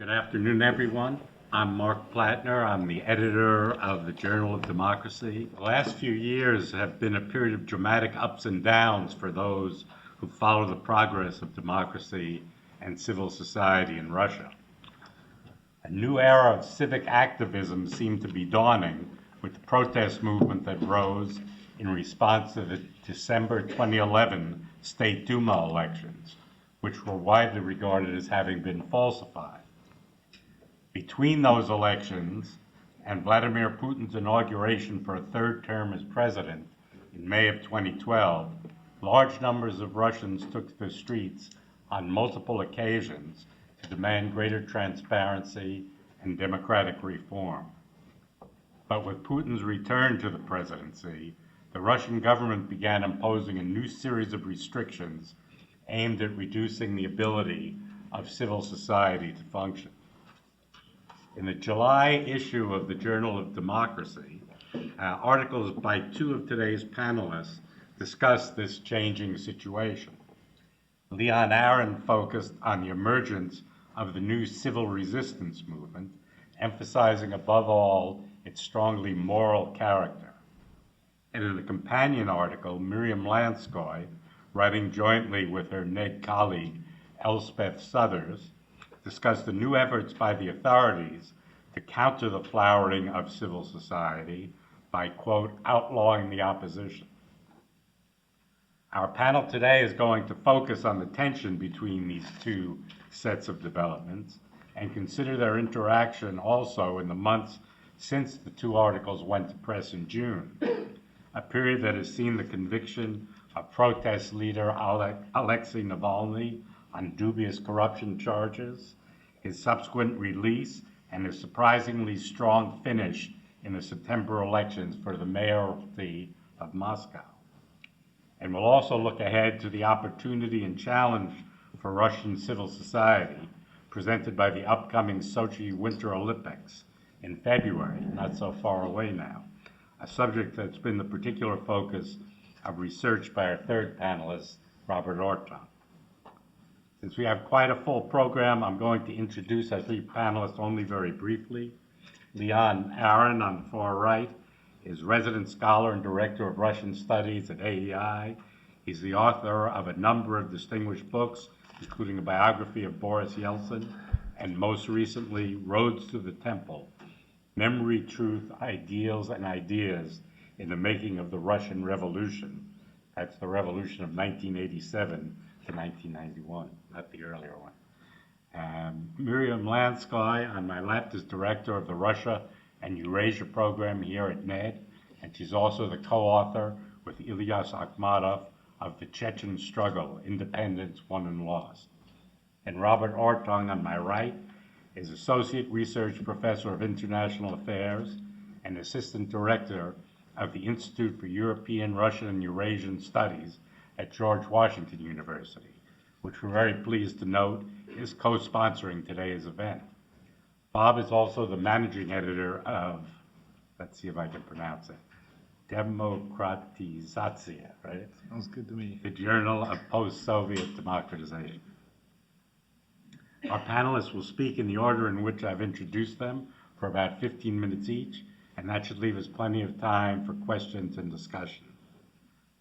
Good afternoon, everyone. I'm Mark Plattner. I'm the editor of the Journal of Democracy. The last few years have been a period of dramatic ups and downs for those who follow the progress of democracy and civil society in Russia. A new era of civic activism seemed to be dawning with the protest movement that rose in response to the December 2011 State Duma elections, which were widely regarded as having been falsified. Between those elections and Vladimir Putin's inauguration for a third term as president in May of 2012, large numbers of Russians took to the streets on multiple occasions to demand greater transparency and democratic reform. But with Putin's return to the presidency, the Russian government began imposing a new series of restrictions aimed at reducing the ability of civil society to function. In the July issue of the Journal of Democracy, articles by two of today's panelists discussed this changing situation. Leon Aaron focused on the emergence of the new civil resistance movement, emphasizing above all its strongly moral character. And in a companion article, Miriam Lanskoy, writing jointly with her NED colleague Elspeth Suthers, discussed the new efforts by the authorities to counter the flowering of civil society by, quote, outlawing the opposition. Our panel today is going to focus on the tension between these two sets of developments and consider their interaction also in the months since the two articles went to press in June, a period that has seen the conviction of protest leader Alexei Navalny on dubious corruption charges, his subsequent release, and a surprisingly strong finish in the September elections for the mayoralty of Moscow. And we'll also look ahead to the opportunity and challenge for Russian civil society presented by the upcoming Sochi Winter Olympics in February, not so far away now, a subject that's been the particular focus of research by our third panelist, Robert Orton. Since we have quite a full program, I'm going to introduce our three panelists only very briefly. Leon Aaron, on the far right, is resident scholar and director of Russian studies at AEI. He's the author of a number of distinguished books, including a biography of Boris Yeltsin, and most recently, Roads to the Temple, Memory, Truth, Ideals, and Ideas in the Making of the Russian Revolution. That's the revolution of 1987 to 1991, not the earlier one. Miriam Lanskoy, on my left, is director of the Russia and Eurasia program here at NED, and she's also the co-author with Ilyas Akhmatov of The Chechen Struggle, Independence, Won and Lost. And Robert Orton, on my right, is Associate Research Professor of International Affairs and Assistant Director of the Institute for European, Russian, and Eurasian Studies at George Washington University, which we're very pleased to note is co-sponsoring today's event. Bob is also the managing editor of, let's see if I can pronounce it, Demokratizatsiya, right? Sounds good to me. The Journal of Post-Soviet Democratization. Our panelists will speak in the order in which I've introduced them for about 15 minutes each, and that should leave us plenty of time for questions and discussion.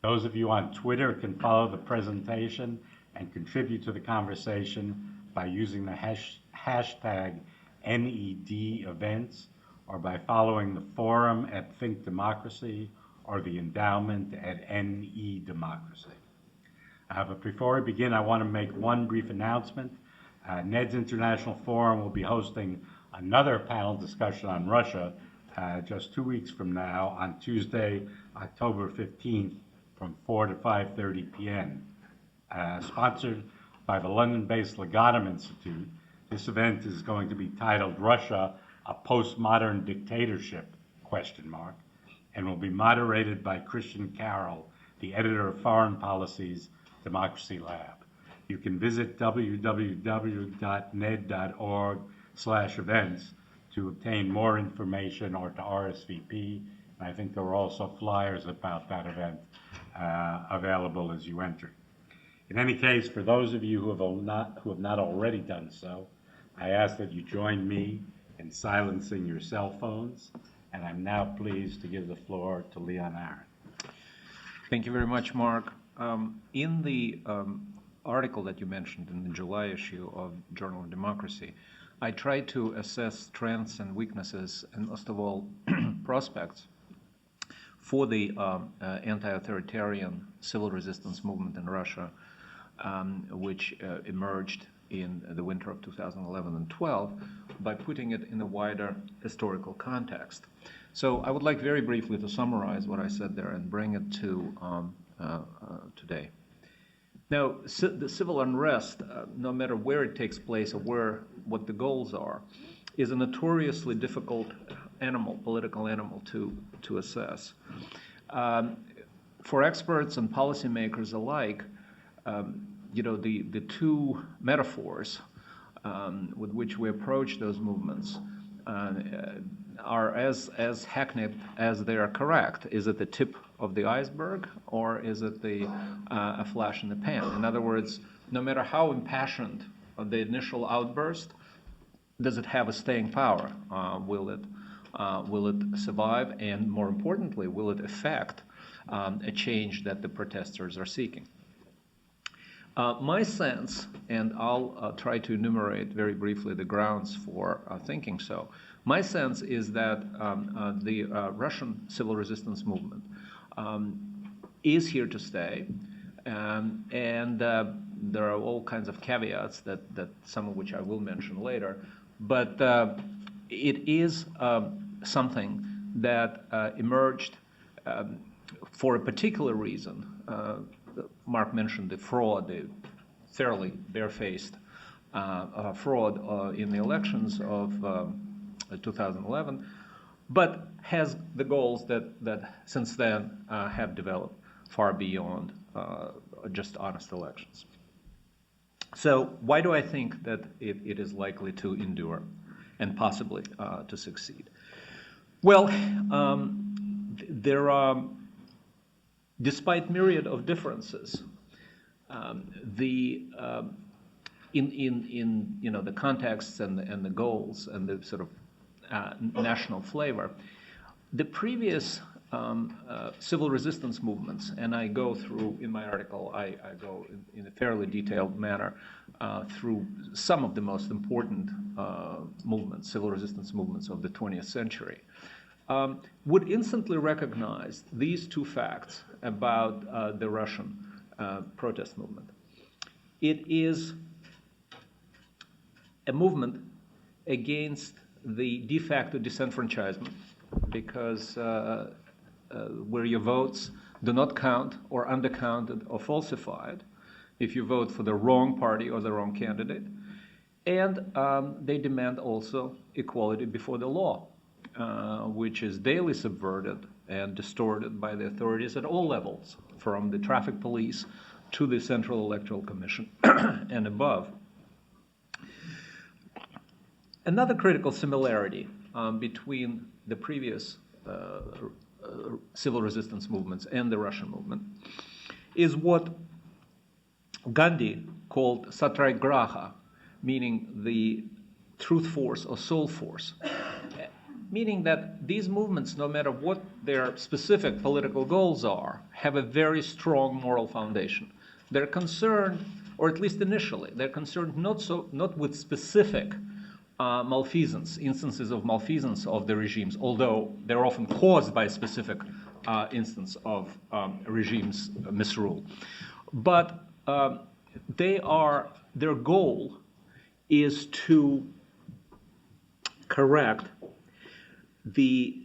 Those of you on Twitter can follow the presentation and contribute to the conversation by using the hashtag NED events, or by following the forum at Think Democracy or the endowment at NE Democracy. But before we begin, I want to make one brief announcement. NED's International Forum will be hosting another panel discussion on Russia just 2 weeks from now on Tuesday, October 15th from 4 to 5:30 p.m. Sponsored by the London-based Legatum Institute, this event is going to be titled Russia, a Postmodern Dictatorship, ? And will be moderated by Christian Carroll, the editor of Foreign Policy's Democracy Lab. You can visit www.ned.org/events to obtain more information or to RSVP. And I think there are also flyers about that event available as you enter. In any case, for those of you who have not already done so, I ask that you join me in silencing your cell phones, and I'm now pleased to give the floor to Leon Aaron. Thank you very much, Mark. In the article that you mentioned in the July issue of Journal of Democracy, I tried to assess strengths and weaknesses, and most of all, prospects for the anti-authoritarian civil resistance movement in Russia, which emerged in the winter of 2011 and 12, by putting it in a wider historical context. So I would like very briefly to summarize what I said there and bring it to today. Now, the civil unrest, no matter where it takes place or what the goals are, is a notoriously difficult animal, political animal to assess. For experts and policymakers alike, the two metaphors with which we approach those movements are as hackneyed as they are correct. Is it the tip of the iceberg, or is it a flash in the pan? In other words, no matter how impassioned the initial outburst, does it have a staying power? Will it survive? And more importantly, will it affect a change that the protesters are seeking? My sense, and I'll try to enumerate very briefly the grounds for thinking so, my sense is that the Russian civil resistance movement is here to stay, and there are all kinds of caveats that some of which I will mention later, but it is something that emerged for a particular reason. Mark mentioned the fraud, the fairly barefaced fraud in the elections of 2011, but has the goals that since then have developed far beyond just honest elections. So why do I think that it is likely to endure and possibly to succeed? Well, there are, despite myriad of differences, the contexts and the goals and the sort of national flavor, the previous civil resistance movements, and I go through in my article, I go in a fairly detailed manner through some of the most important movements, civil resistance movements of the 20th century. Would instantly recognize these two facts about the Russian protest movement. It is a movement against the de facto disenfranchisement, because where your votes do not count or undercounted or falsified if you vote for the wrong party or the wrong candidate. And they demand also equality before the law, which is daily subverted and distorted by the authorities at all levels, from the traffic police to the Central Electoral Commission and above. Another critical similarity between the previous civil resistance movements and the Russian movement is what Gandhi called satyagraha, meaning the truth force or soul force, meaning that these movements, no matter what their specific political goals are, have a very strong moral foundation. They're concerned, or at least initially, they're concerned not with specific malfeasance, instances of malfeasance of the regimes, although they're often caused by a specific instance of regime's misrule. But their goal is to correct the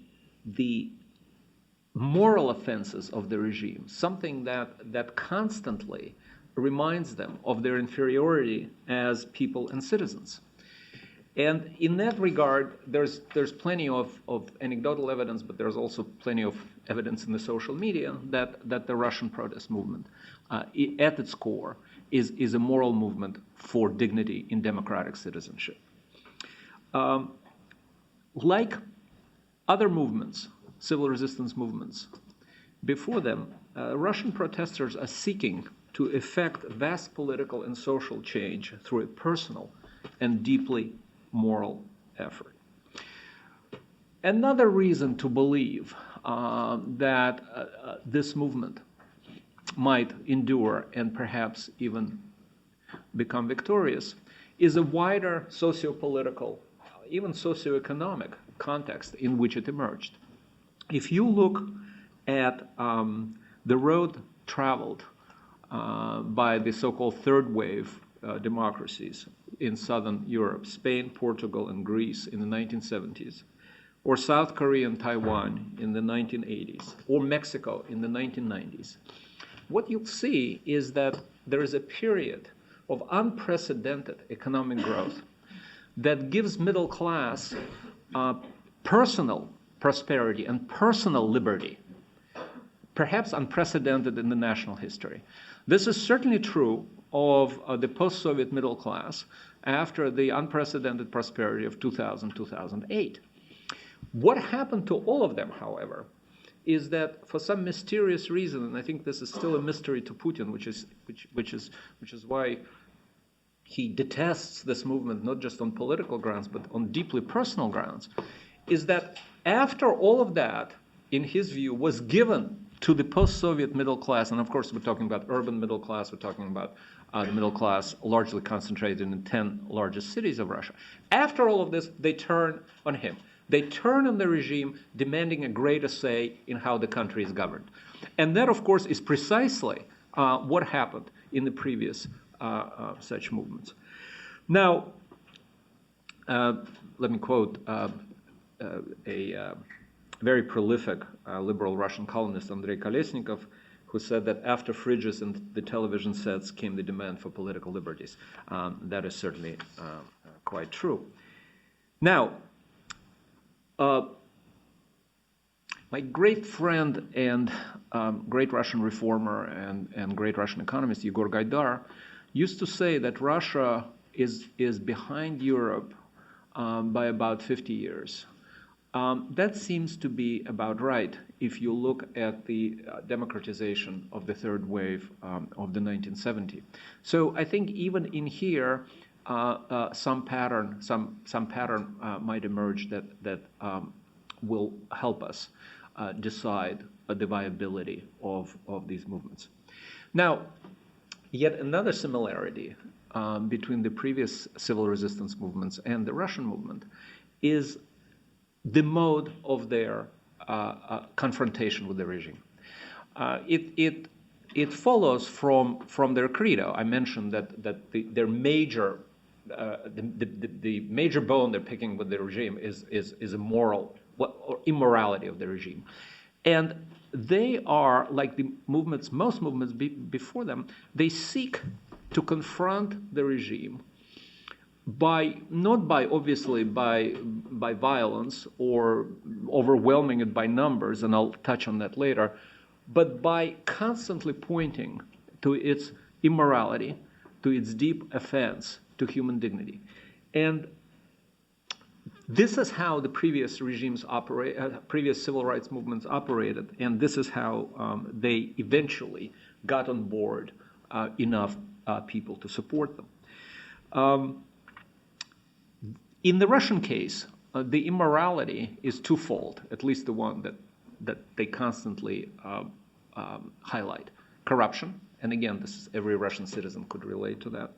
moral offenses of the regime, something that constantly reminds them of their inferiority as people and citizens. And in that regard, there's plenty of anecdotal evidence, but there's also plenty of evidence in the social media that the Russian protest movement, at its core, is a moral movement for dignity in democratic citizenship. Like other movements, civil resistance movements, before them, Russian protesters are seeking to effect vast political and social change through a personal and deeply moral effort. Another reason to believe that this movement might endure and perhaps even become victorious is a wider socio-political, even socio-economic context in which it emerged. If you look at the road traveled by the so-called third wave democracies in Southern Europe, Spain, Portugal, and Greece in the 1970s, or South Korea and Taiwan in the 1980s, or Mexico in the 1990s, what you'll see is that there is a period of unprecedented economic growth that gives middle class personal prosperity and personal liberty, perhaps unprecedented in the national history. This is certainly true of the post-Soviet middle class after the unprecedented prosperity of 2000, 2008. What happened to all of them, however, is that for some mysterious reason, and I think this is still a mystery to Putin, which is why he detests this movement, not just on political grounds, but on deeply personal grounds, is that after all of that, in his view, was given to the post-Soviet middle class, and of course we're talking about urban middle class, we're talking about the middle class largely concentrated in the 10 largest cities of Russia. After all of this, they turn on him. They turn on the regime, demanding a greater say in how the country is governed. And that, of course, is precisely what happened in the previous such movements. Now, let me quote a very prolific liberal Russian columnist, Andrei Kolesnikov, who said that after fridges and the television sets came the demand for political liberties. That is certainly quite true. Now, my great friend and great Russian reformer and great Russian economist, Yegor Gaidar, used to say that Russia is behind Europe by about 50 years. That seems to be about right if you look at the democratization of the third wave of the 1970s. So I think even in here, some pattern might emerge that will help us decide the viability of these movements. Now, yet another similarity between the previous civil resistance movements and the Russian movement is the mode of their confrontation with the regime. It follows from their credo. I mentioned that their major the major bone they're picking with the regime is a moral or immorality of the regime, and they are like the movements, most movements before them. They seek to confront the regime obviously by violence or overwhelming it by numbers, and I'll touch on that later, but by constantly pointing to its immorality, to its deep offense to human dignity. And this is how the previous regimes previous civil rights movements operated, and this is how they eventually got on board enough people to support them. In the Russian case, the immorality is twofold, at least the one that they constantly highlight. Corruption, and again, every Russian citizen could relate to that.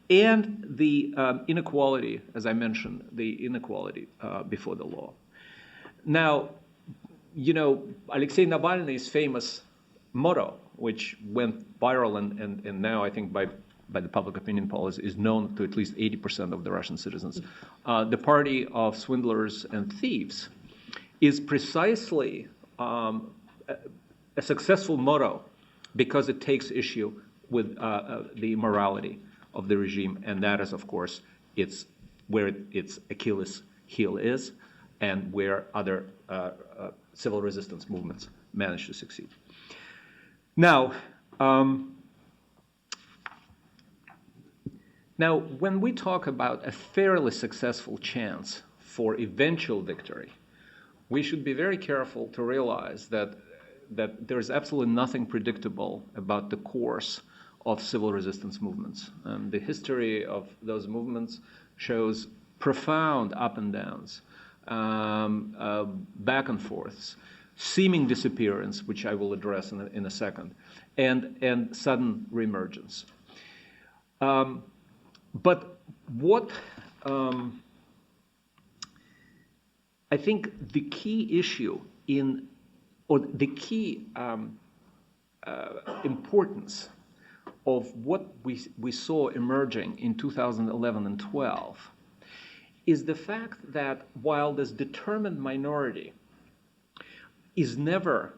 And the inequality, as I mentioned, the inequality before the law. Now, Alexei Navalny's famous motto, which went viral and now I think by the public opinion polls is known to at least 80% of the Russian citizens, the party of swindlers and thieves, is precisely a successful motto because it takes issue with the immorality of the regime, and that is, of course, it's where its Achilles heel is, and where other civil resistance movements manage to succeed. Now, when we talk about a fairly successful chance for eventual victory, we should be very careful to realize that there is absolutely nothing predictable about the course of civil resistance movements. The history of those movements shows profound up and downs, back and forths, seeming disappearance, which I will address in a second, and sudden reemergence. But what I think the key issue or the key importance of what we saw emerging in 2011 and 12 is the fact that while this determined minority is never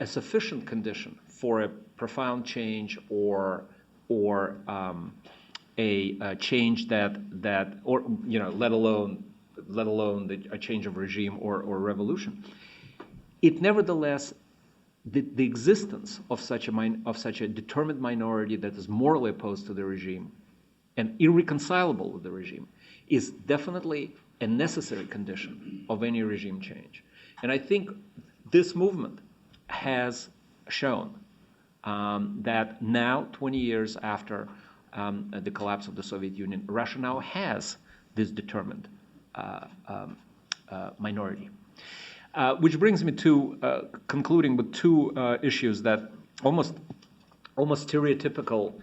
a sufficient condition for a profound change or a change that or let alone a change of regime or revolution, it nevertheless the existence of such a determined minority that is morally opposed to the regime and irreconcilable with the regime is definitely a necessary condition of any regime change. And I think this movement has shown that now, 20 years after the collapse of the Soviet Union, Russia now has this determined minority. Which brings me to concluding with two issues that almost stereotypical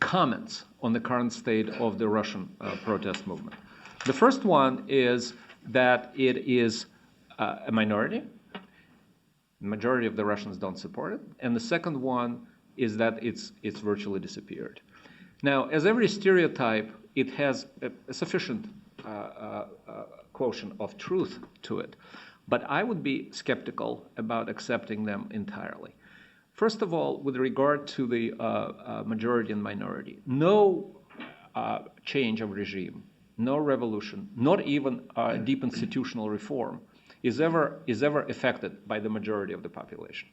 comments on the current state of the Russian protest movement. The first one is that it is a minority. The majority of the Russians don't support it. And the second one is that it's virtually disappeared. Now, as every stereotype, it has a sufficient quotient of truth to it. But I would be skeptical about accepting them entirely. First of all, with regard to the majority and minority, no change of regime, no revolution, not even deep institutional reform is ever affected by the majority of the population.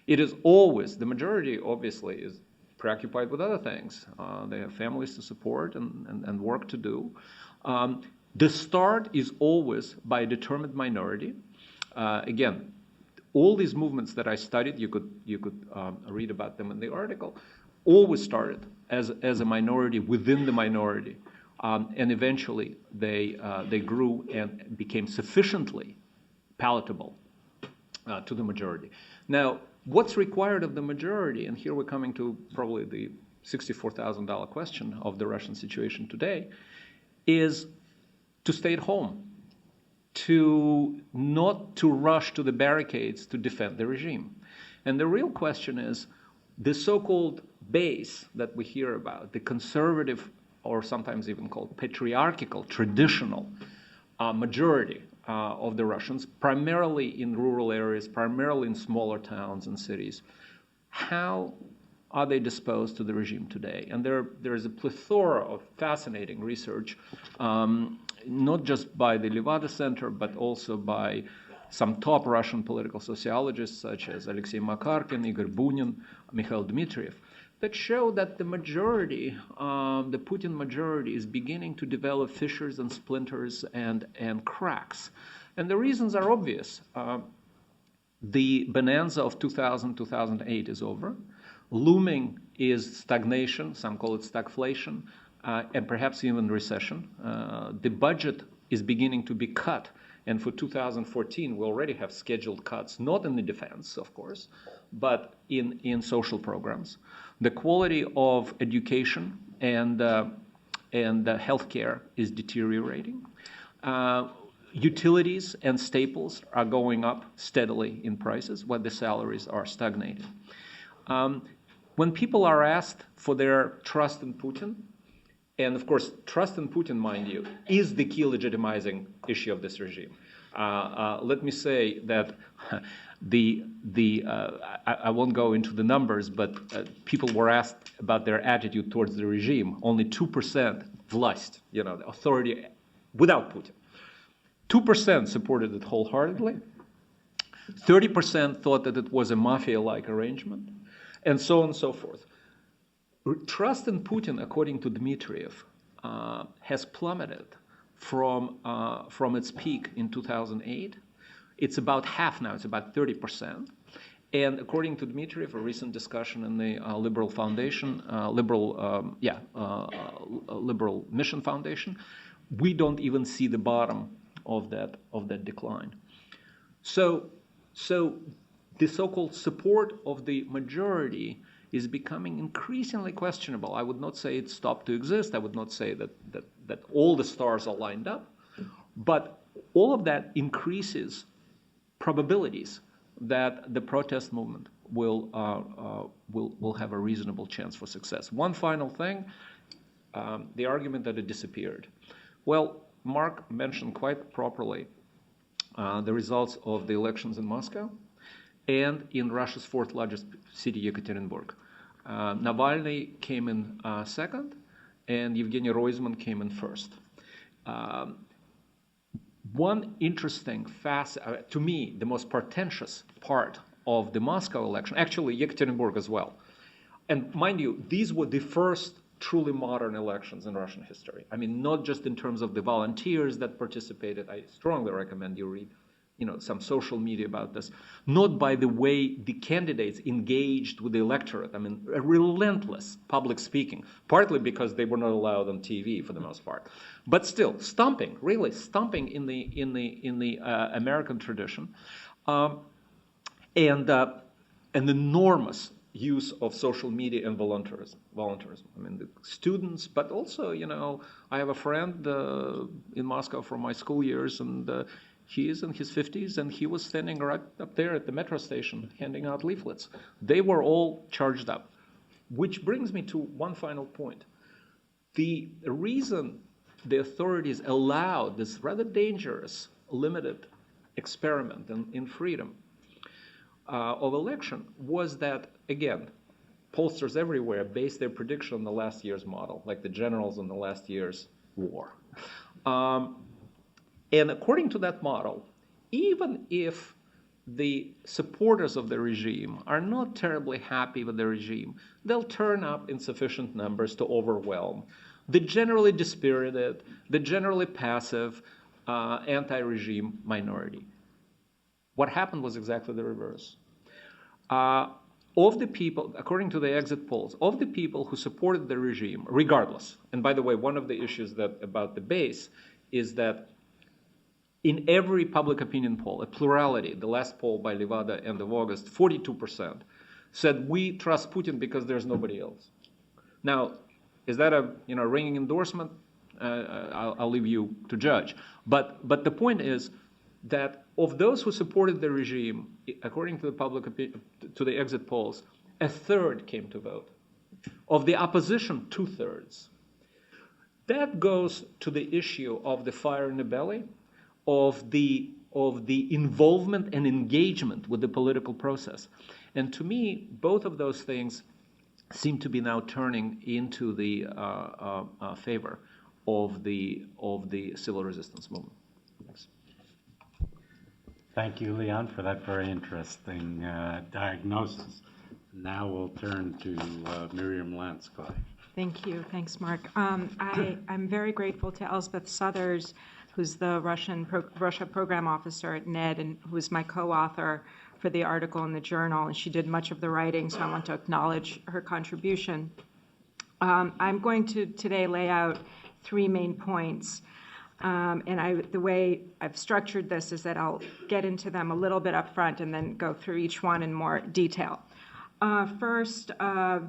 It is always, the majority obviously is preoccupied with other things. They have families to support and work to do. The start is always by a determined minority. Again, all these movements that I studied, you could read about them in the article, always started as a minority within the minority, and eventually they grew and became sufficiently palatable to the majority. Now, what's required of the majority, and here we're coming to probably the $64,000 question of the Russian situation today, is to stay at home, to not to rush to the barricades to defend the regime. And the real question is, the so-called base that we hear about, the conservative, or sometimes even called patriarchal, traditional majority of the Russians, primarily in rural areas, primarily in smaller towns and cities, how are they disposed to the regime today? And there is a plethora of fascinating research, not just by the Levada Center, but also by some top Russian political sociologists such as Alexei Makarkin, Igor Bunin, Mikhail Dmitriev, that show that the majority, the Putin majority, is beginning to develop fissures and splinters and cracks. And the reasons are obvious. The bonanza of 2000-2008 is over. Looming is stagnation, some call it stagflation, and perhaps even recession. The budget is beginning to be cut, and for 2014 we already have scheduled cuts, not in the defense, of course, but in social programs. The quality of education and healthcare is deteriorating. Utilities and staples are going up steadily in prices, while the salaries are stagnating. When people are asked for their trust in Putin, and of course, trust in Putin, mind you, is the key legitimizing issue of this regime. Let me say that I won't go into the numbers, but people were asked about their attitude towards the regime. Only 2% vlast, the authority without Putin. 2% supported it wholeheartedly. 30% thought that it was a mafia-like arrangement, and so on and so forth. Trust in Putin, according to Dmitriev, has plummeted from its peak in 2008. It's about half now, it's about 30%. And according to Dmitriev, a recent discussion in the Liberal Foundation, Liberal Mission Foundation, we don't even see the bottom of that decline. So the so-called support of the majority is becoming increasingly questionable. I would not say it stopped to exist. I would not say that all the stars are lined up, but all of that increases probabilities that the protest movement will have a reasonable chance for success. One final thing, the argument that it disappeared. Well, Mark mentioned quite properly the results of the elections in Moscow and in Russia's fourth largest city, Yekaterinburg. Navalny came in second, and Yevgeny Roizman came in first. One interesting to me, the most portentous part of the Moscow election, actually Yekaterinburg as well. And mind you, these were the first truly modern elections in Russian history. I mean, not just in terms of the volunteers that participated. I strongly recommend you read some social media about this, not by the way the candidates engaged with the electorate. I mean, a relentless public speaking, partly because they were not allowed on TV for the most part, but still really stomping in the American tradition, and an enormous use of social media and volunteerism. I mean, the students, but also, I have a friend in Moscow from my school years, and he is in his 50s, and he was standing right up there at the metro station handing out leaflets. They were all charged up, which brings me to one final point. The reason the authorities allowed this rather dangerous, limited experiment in freedom of election was that, again, pollsters everywhere based their prediction on the last year's model, like the generals in the last year's war. And according to that model, even if the supporters of the regime are not terribly happy with the regime, they'll turn up in sufficient numbers to overwhelm the generally dispirited, the generally passive, anti-regime minority. What happened was exactly the reverse. Of the people, according to the exit polls, of the people who supported the regime, regardless, and by the way, one of the issues about the base is that in every public opinion poll, a plurality, the last poll by Levada end of August, 42% said we trust Putin because there's nobody else. Now, is that a ringing endorsement? I'll leave you to judge. But the point is that of those who supported the regime, according to the exit polls, a third came to vote. Of the opposition, 2/3. That goes to the issue of the fire in the belly, of the involvement and engagement with the political process. And to me, both of those things seem to be now turning into the favor of the civil resistance movement. Thanks. Thank you, Leon, for that very interesting diagnosis. Now we'll turn to Miriam Lansky. Thank you. Thanks, Mark. I'm very grateful to Elspeth Suthers, who's the Russia program officer at NED and who was my co-author for the article in the journal, and she did much of the writing, so I want to acknowledge her contribution. I'm going to today lay out 3 main points, and the way I've structured this is that I'll get into them a little bit up front and then go through each one in more detail. First,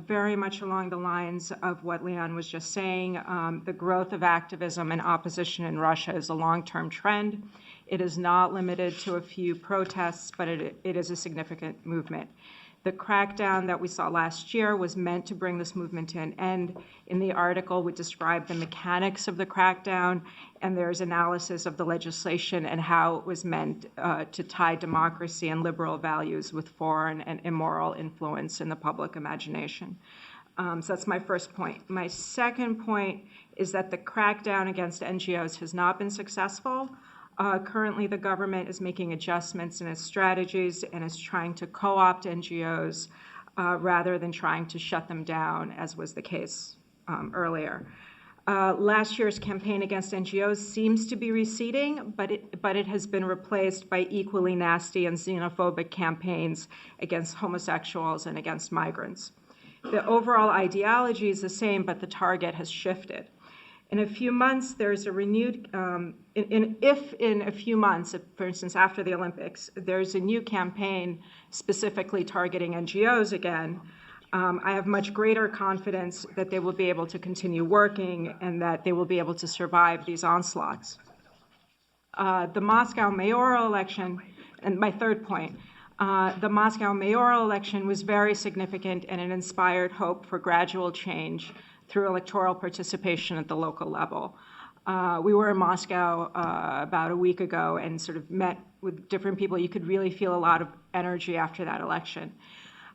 very much along the lines of what Leon was just saying, the growth of activism and opposition in Russia is a long-term trend. It is not limited to a few protests, but it is a significant movement. The crackdown that we saw last year was meant to bring this movement to an end. In the article, we describe the mechanics of the crackdown, and there's analysis of the legislation and how it was meant to tie democracy and liberal values with foreign and immoral influence in the public imagination. So that's my first point. My second point is that the crackdown against NGOs has not been successful. Currently, the government is making adjustments in its strategies and is trying to co-opt NGOs rather than trying to shut them down, as was the case earlier. Last year's campaign against NGOs seems to be receding, but it has been replaced by equally nasty and xenophobic campaigns against homosexuals and against migrants. The overall ideology is the same, but the target has shifted. In a few months, there's a renewed, if in a few months, for instance, after the Olympics, there's a new campaign specifically targeting NGOs again, I have much greater confidence that they will be able to continue working and that they will be able to survive these onslaughts. The Moscow mayoral election, and my third point, the Moscow mayoral election was very significant and it inspired hope for gradual change through electoral participation at the local level. We were in Moscow about a week ago and sort of met with different people. You could really feel a lot of energy after that election.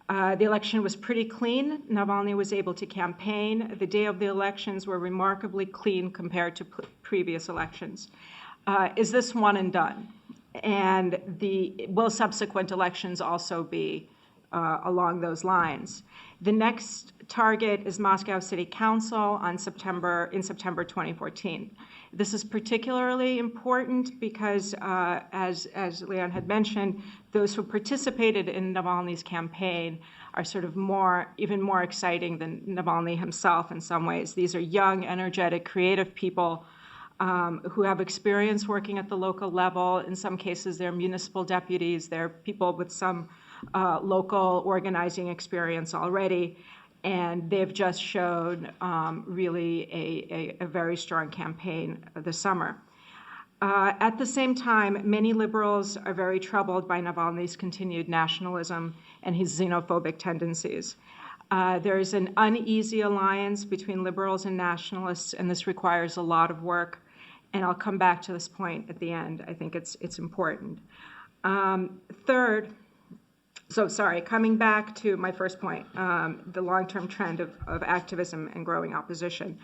The election was pretty clean. Navalny was able to campaign. The day of the elections were remarkably clean compared to previous elections. Is this one and done? And will subsequent elections also be along those lines? The next target is Moscow City Council in September 2014. This is particularly important because, as Leon had mentioned, those who participated in Navalny's campaign are sort of even more exciting than Navalny himself in some ways. These are young, energetic, creative people who have experience working at the local level. In some cases, they're municipal deputies. They're people with some local organizing experience already. And they've just shown really a very strong campaign this summer. At the same time, many liberals are very troubled by Navalny's continued nationalism and his xenophobic tendencies. There is an uneasy alliance between liberals and nationalists, and this requires a lot of work. And I'll come back to this point at the end. I think it's important. Coming back to my first point, the long-term trend of activism and growing opposition.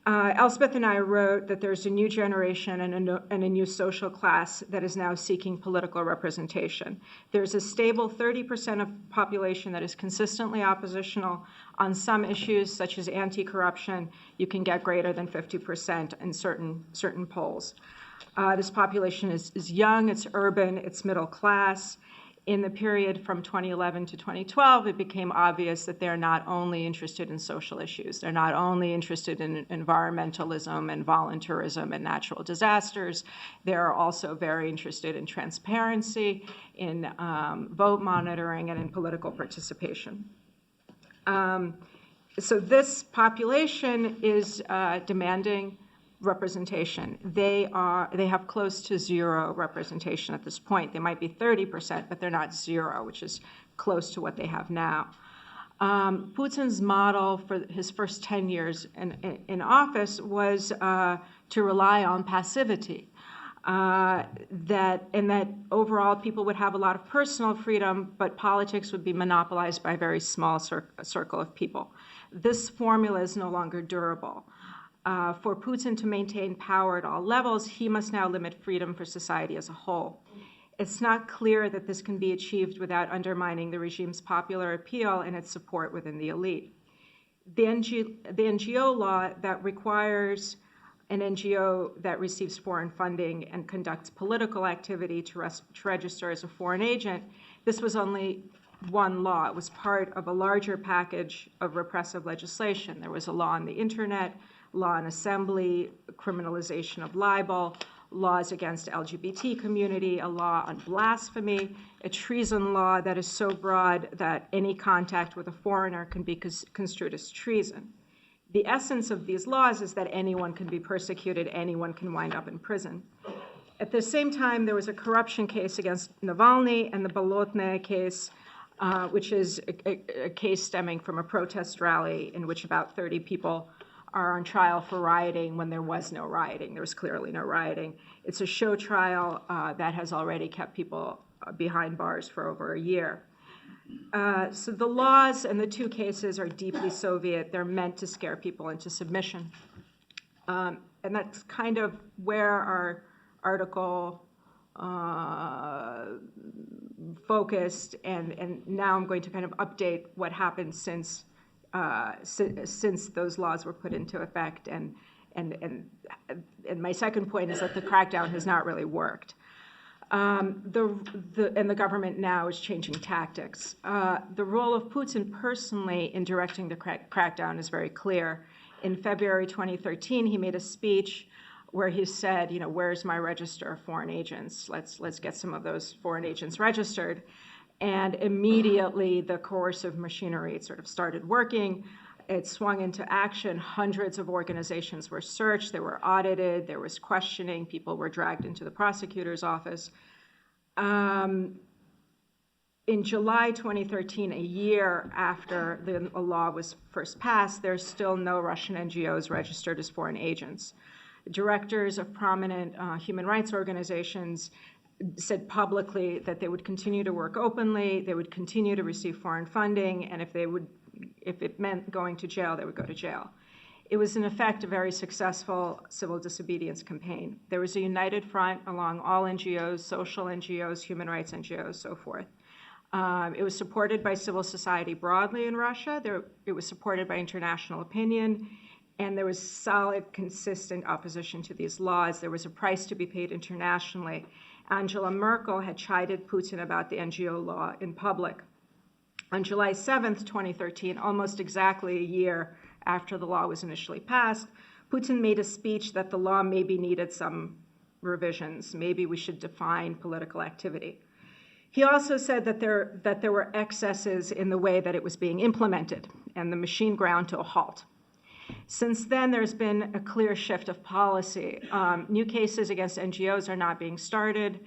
Elspeth and I wrote that there's a new generation and a new social class that is now seeking political representation. There's a stable 30% of population that is consistently oppositional. On some issues, such as anti-corruption, you can get greater than 50% in certain polls. This population is young, it's urban, it's middle class. In the period from 2011 to 2012, it became obvious that they're not only interested in social issues, they're not only interested in environmentalism and volunteerism and natural disasters, they're also very interested in transparency, in vote monitoring, and in political participation. So this population is demanding representation. They have close to zero representation at this point. They might be 30%, but they're not zero, which is close to what they have now. Putin's model for his first 10 years in office was to rely on passivity. That overall people would have a lot of personal freedom, but politics would be monopolized by a very small circle of people. This formula is no longer durable. For Putin to maintain power at all levels, he must now limit freedom for society as a whole. It's not clear that this can be achieved without undermining the regime's popular appeal and its support within the elite. The NGO law that requires an NGO that receives foreign funding and conducts political activity to register as a foreign agent, this was only one law. It was part of a larger package of repressive legislation. There was a law on the internet, law on assembly, criminalization of libel, laws against LGBT community, a law on blasphemy, a treason law that is so broad that any contact with a foreigner can be construed as treason. The essence of these laws is that anyone can be persecuted, anyone can wind up in prison. At the same time, there was a corruption case against Navalny and the Bolotnaya case, which is a case stemming from a protest rally in which about 30 people are on trial for rioting when there was no rioting. There was clearly no rioting. It's a show trial that has already kept people behind bars for over a year. So the laws in the two cases are deeply Soviet. They're meant to scare people into submission. And that's kind of where our article focused, and now I'm going to kind of update what happened since those laws were put into effect and And my second point is that the crackdown has not really worked. And the government now is changing tactics. The role of Putin personally in directing the crackdown is very clear. In February 2013, he made a speech where he said, where's my register of foreign agents? Let's get some of those foreign agents registered. And immediately the coercive machinery sort of started working. It swung into action. Hundreds of organizations were searched. They were audited. There was questioning. People were dragged into the prosecutor's office. In July 2013, a year after the law was first passed, there's still no Russian NGOs registered as foreign agents. Directors of prominent human rights organizations said publicly that they would continue to work openly, they would continue to receive foreign funding, and if it meant going to jail, they would go to jail. It was, in effect, a very successful civil disobedience campaign. There was a united front along all NGOs, social NGOs, human rights NGOs, so forth. It was supported by civil society broadly in Russia. It was supported by international opinion, and there was solid, consistent opposition to these laws. There was a price to be paid internationally. Angela Merkel had chided Putin about the NGO law in public. On July 7th, 2013, almost exactly a year after the law was initially passed, Putin made a speech that the law maybe needed some revisions. Maybe we should define political activity. He also said that there were excesses in the way that it was being implemented, and the machine ground to a halt. Since then, there's been a clear shift of policy. New cases against NGOs are not being started,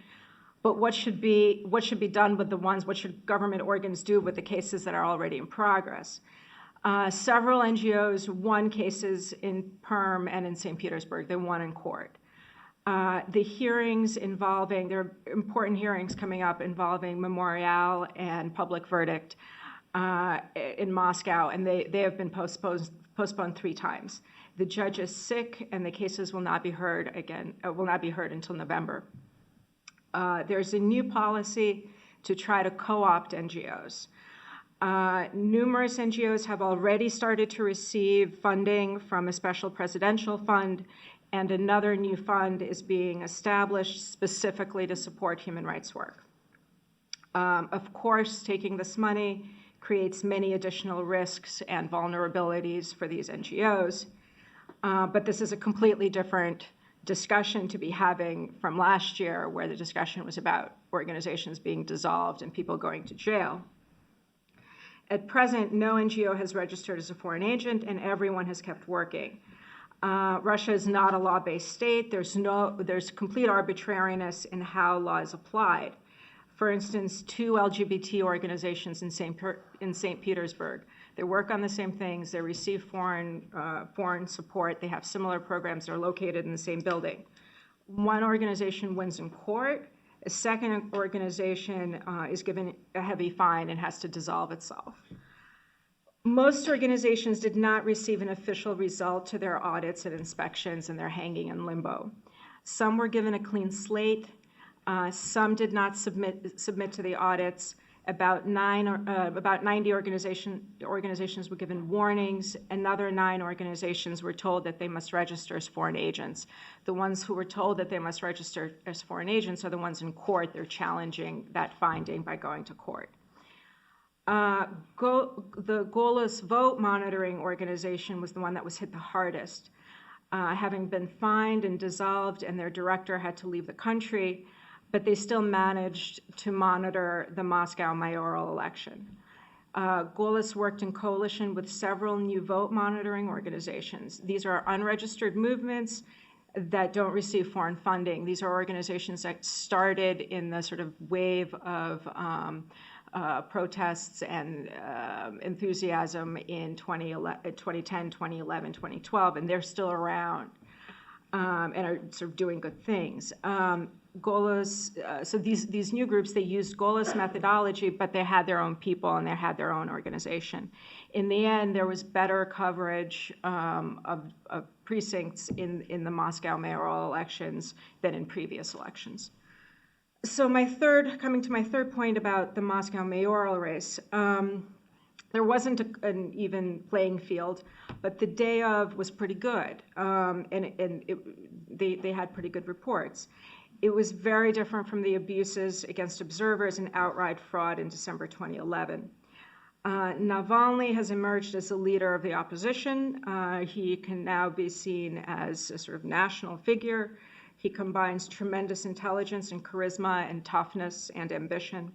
but what should be done with the ones, what should government organs do with the cases that are already in progress? Several NGOs won cases in Perm and in St. Petersburg. They won in court. The hearings there are important hearings coming up involving Memorial and public verdict in Moscow, and they have been postponed 3 times. The judge is sick, and the cases will not be heard until November. There's a new policy to try to co-opt NGOs. Numerous NGOs have already started to receive funding from a special presidential fund, and another new fund is being established specifically to support human rights work. Of course, taking this money creates many additional risks and vulnerabilities for these NGOs, but this is a completely different discussion to be having from last year, where the discussion was about organizations being dissolved and people going to jail. At present, no NGO has registered as a foreign agent, and everyone has kept working. Russia is not a law-based state. There's complete arbitrariness in how law is applied. For instance, 2 LGBT organizations in St. Petersburg, they work on the same things, they receive foreign support, they have similar programs, they're located in the same building. One organization wins in court, a second organization is given a heavy fine and has to dissolve itself. Most organizations did not receive an official result to their audits and inspections, and they're hanging in limbo. Some were given a clean slate. Some did not submit to the audits. About 90 organizations were given warnings. Another 9 organizations were told that they must register as foreign agents. The ones who were told that they must register as foreign agents are the ones in court. They're challenging that finding by going to court. The Golos Vote Monitoring Organization was the one that was hit the hardest, having been fined and dissolved, and their director had to leave the country, but they still managed to monitor the Moscow mayoral election. Golos worked in coalition with several new vote monitoring organizations. These are unregistered movements that don't receive foreign funding. These are organizations that started in the sort of wave of protests and enthusiasm in 2010, 2011, 2012, and they're still around and are sort of doing good things. Golos, so these new groups, they used Golos methodology, but they had their own people and they had their own organization. In the end, there was better coverage of precincts in the Moscow mayoral elections than in previous elections. So coming to my third point about the Moscow mayoral race, There wasn't an even playing field, but the day of was pretty good, they had pretty good reports. It was very different from the abuses against observers and outright fraud in December 2011. Navalny has emerged as a leader of the opposition. He can now be seen as a sort of national figure. He combines tremendous intelligence and charisma and toughness and ambition.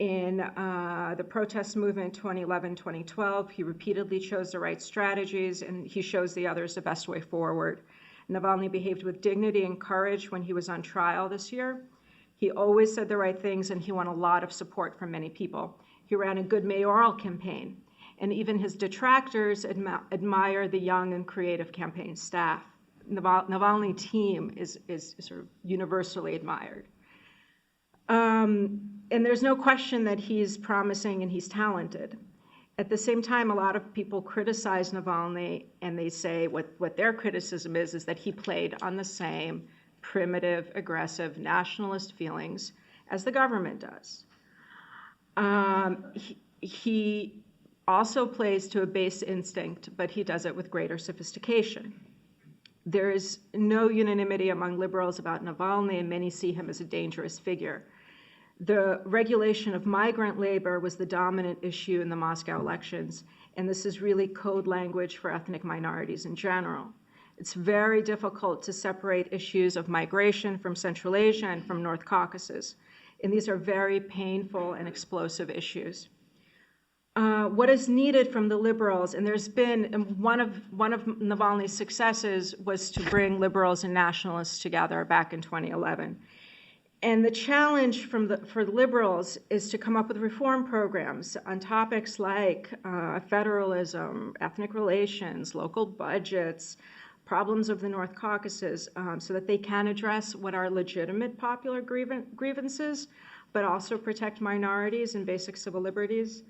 In the protest movement 2011-2012, he repeatedly chose the right strategies, and he shows the others the best way forward. Navalny behaved with dignity and courage when he was on trial this year. He always said the right things, and he won a lot of support from many people. He ran a good mayoral campaign, and even his detractors admire the young and creative campaign staff. Navalny team is sort of universally admired. And there's no question that he's promising and he's talented. At the same time, a lot of people criticize Navalny, and they say what their criticism is that he played on the same primitive, aggressive, nationalist feelings as the government does. He also plays to a base instinct, but he does it with greater sophistication. There is no unanimity among liberals about Navalny, and many see him as a dangerous figure. The regulation of migrant labor was the dominant issue in the Moscow elections, and this is really code language for ethnic minorities in general. It's very difficult to separate issues of migration from Central Asia and from North Caucasus, and these are very painful and explosive issues. What is needed from the liberals, and there's been one of Navalny's successes was to bring liberals and nationalists together back in 2011. And the challenge for liberals is to come up with reform programs on topics like federalism, ethnic relations, local budgets, problems of the North Caucasus, so that they can address what are legitimate popular grievances, but also protect minorities and basic civil liberties.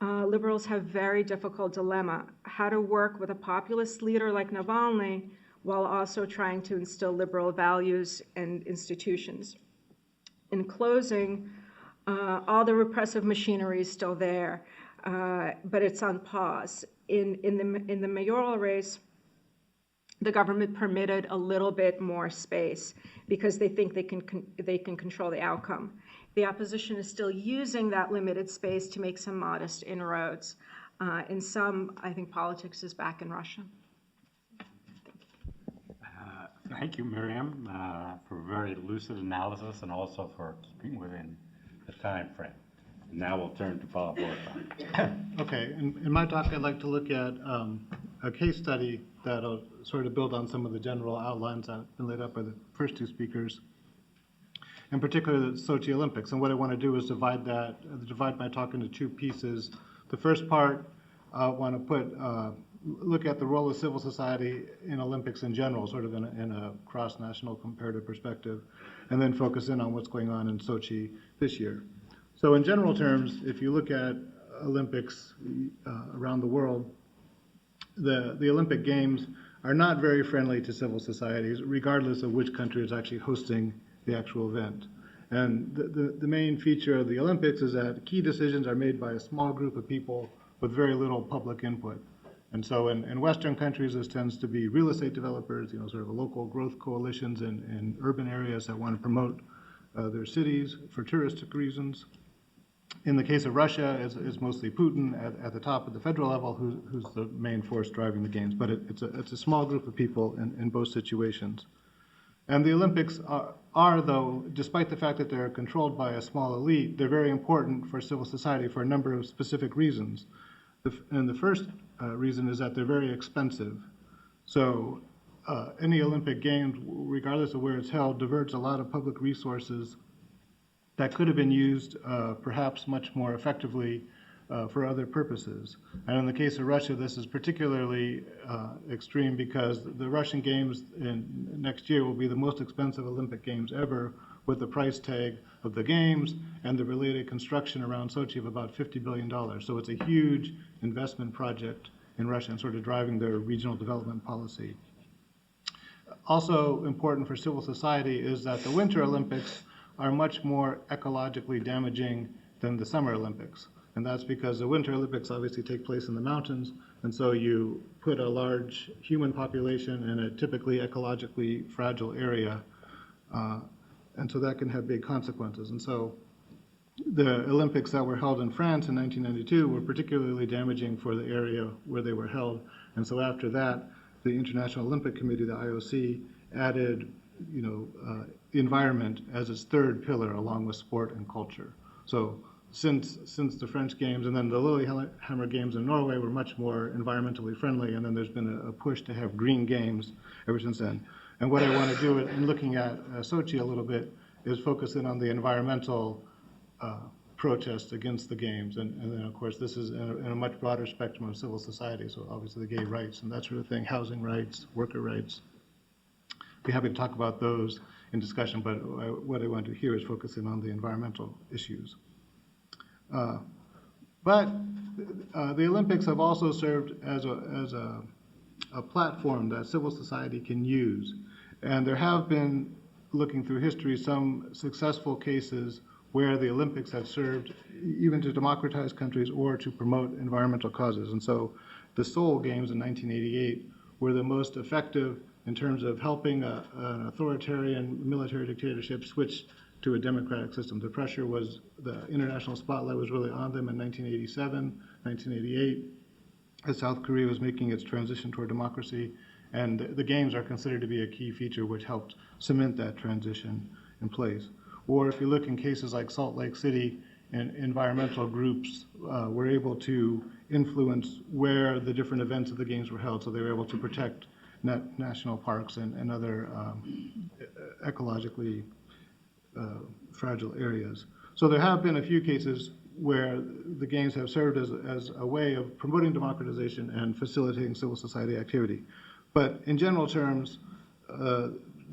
Liberals have very difficult dilemma, how to work with a populist leader like Navalny while also trying to instill liberal values and institutions. In closing, all the repressive machinery is still there, but it's on pause. In the mayoral race, the government permitted a little bit more space because they think they can control the outcome. The opposition is still using that limited space to make some modest inroads. In some, I think politics is back in Russia. Thank you, Miriam, for a very lucid analysis and also for keeping within the time frame. And now we'll turn to Bob Orton. Okay, in my talk, I'd like to look at a case study that'll sort of build on some of the general outlines that have been laid out by the first two speakers, in particular the Sochi Olympics. And what I want to do is divide my talk into two pieces. The first part, I want to look at the role of civil society in Olympics in general, sort of in a cross-national comparative perspective, and then focus in on what's going on in Sochi this year. So in general terms, if you look at Olympics around the world, the Olympic Games are not very friendly to civil societies, regardless of which country is actually hosting the actual event. And the main feature of the Olympics is that key decisions are made by a small group of people with very little public input. And so in Western countries, this tends to be real estate developers, sort of local growth coalitions in urban areas that want to promote their cities for touristic reasons. In the case of Russia, it's mostly Putin at the top of the federal level who's the main force driving the games. But it's a small group of people in both situations. And the Olympics are, though, despite the fact that they're controlled by a small elite, they're very important for civil society for a number of specific reasons. And the first reason is that they're very expensive. So any Olympic Games, regardless of where it's held, diverts a lot of public resources that could have been used perhaps much more effectively for other purposes. And in the case of Russia, this is particularly extreme because the Russian Games next year will be the most expensive Olympic Games ever, with the price tag of the Games and the related construction around Sochi of about $50 billion. So it's a huge investment project in Russia and sort of driving their regional development policy. Also important for civil society is that the Winter Olympics are much more ecologically damaging than the Summer Olympics. And that's because the Winter Olympics obviously take place in the mountains, and so you put a large human population in a typically ecologically fragile area, and so that can have big consequences. And so the Olympics that were held in France in 1992 were particularly damaging for the area where they were held. And so after that, the International Olympic Committee, the IOC, added, the environment as its third pillar along with sport and culture. So since the French Games and then the Lillehammer Games in Norway were much more environmentally friendly, and then there's been a push to have green games ever since then. And what I want to do in looking at Sochi a little bit is focus in on the environmental protest against the games. And then, of course, this is in a much broader spectrum of civil society, so obviously the gay rights and that sort of thing, housing rights, worker rights. Be happy to talk about those in discussion, but what I want to here is focus in on the environmental issues. But the Olympics have also served as a platform that civil society can use. And there have been, looking through history, some successful cases where the Olympics have served even to democratize countries or to promote environmental causes. And so the Seoul Games in 1988 were the most effective in terms of helping an authoritarian military dictatorship switch to a democratic system. The pressure was, the international spotlight was really on them in 1987, 1988, as South Korea was making its transition toward democracy. And the games are considered to be a key feature which helped cement that transition in place. Or if you look in cases like Salt Lake City, and environmental groups were able to influence where the different events of the games were held, so they were able to protect national parks and other ecologically fragile areas. So there have been a few cases where the games have served as a way of promoting democratization and facilitating civil society activity. But in general terms,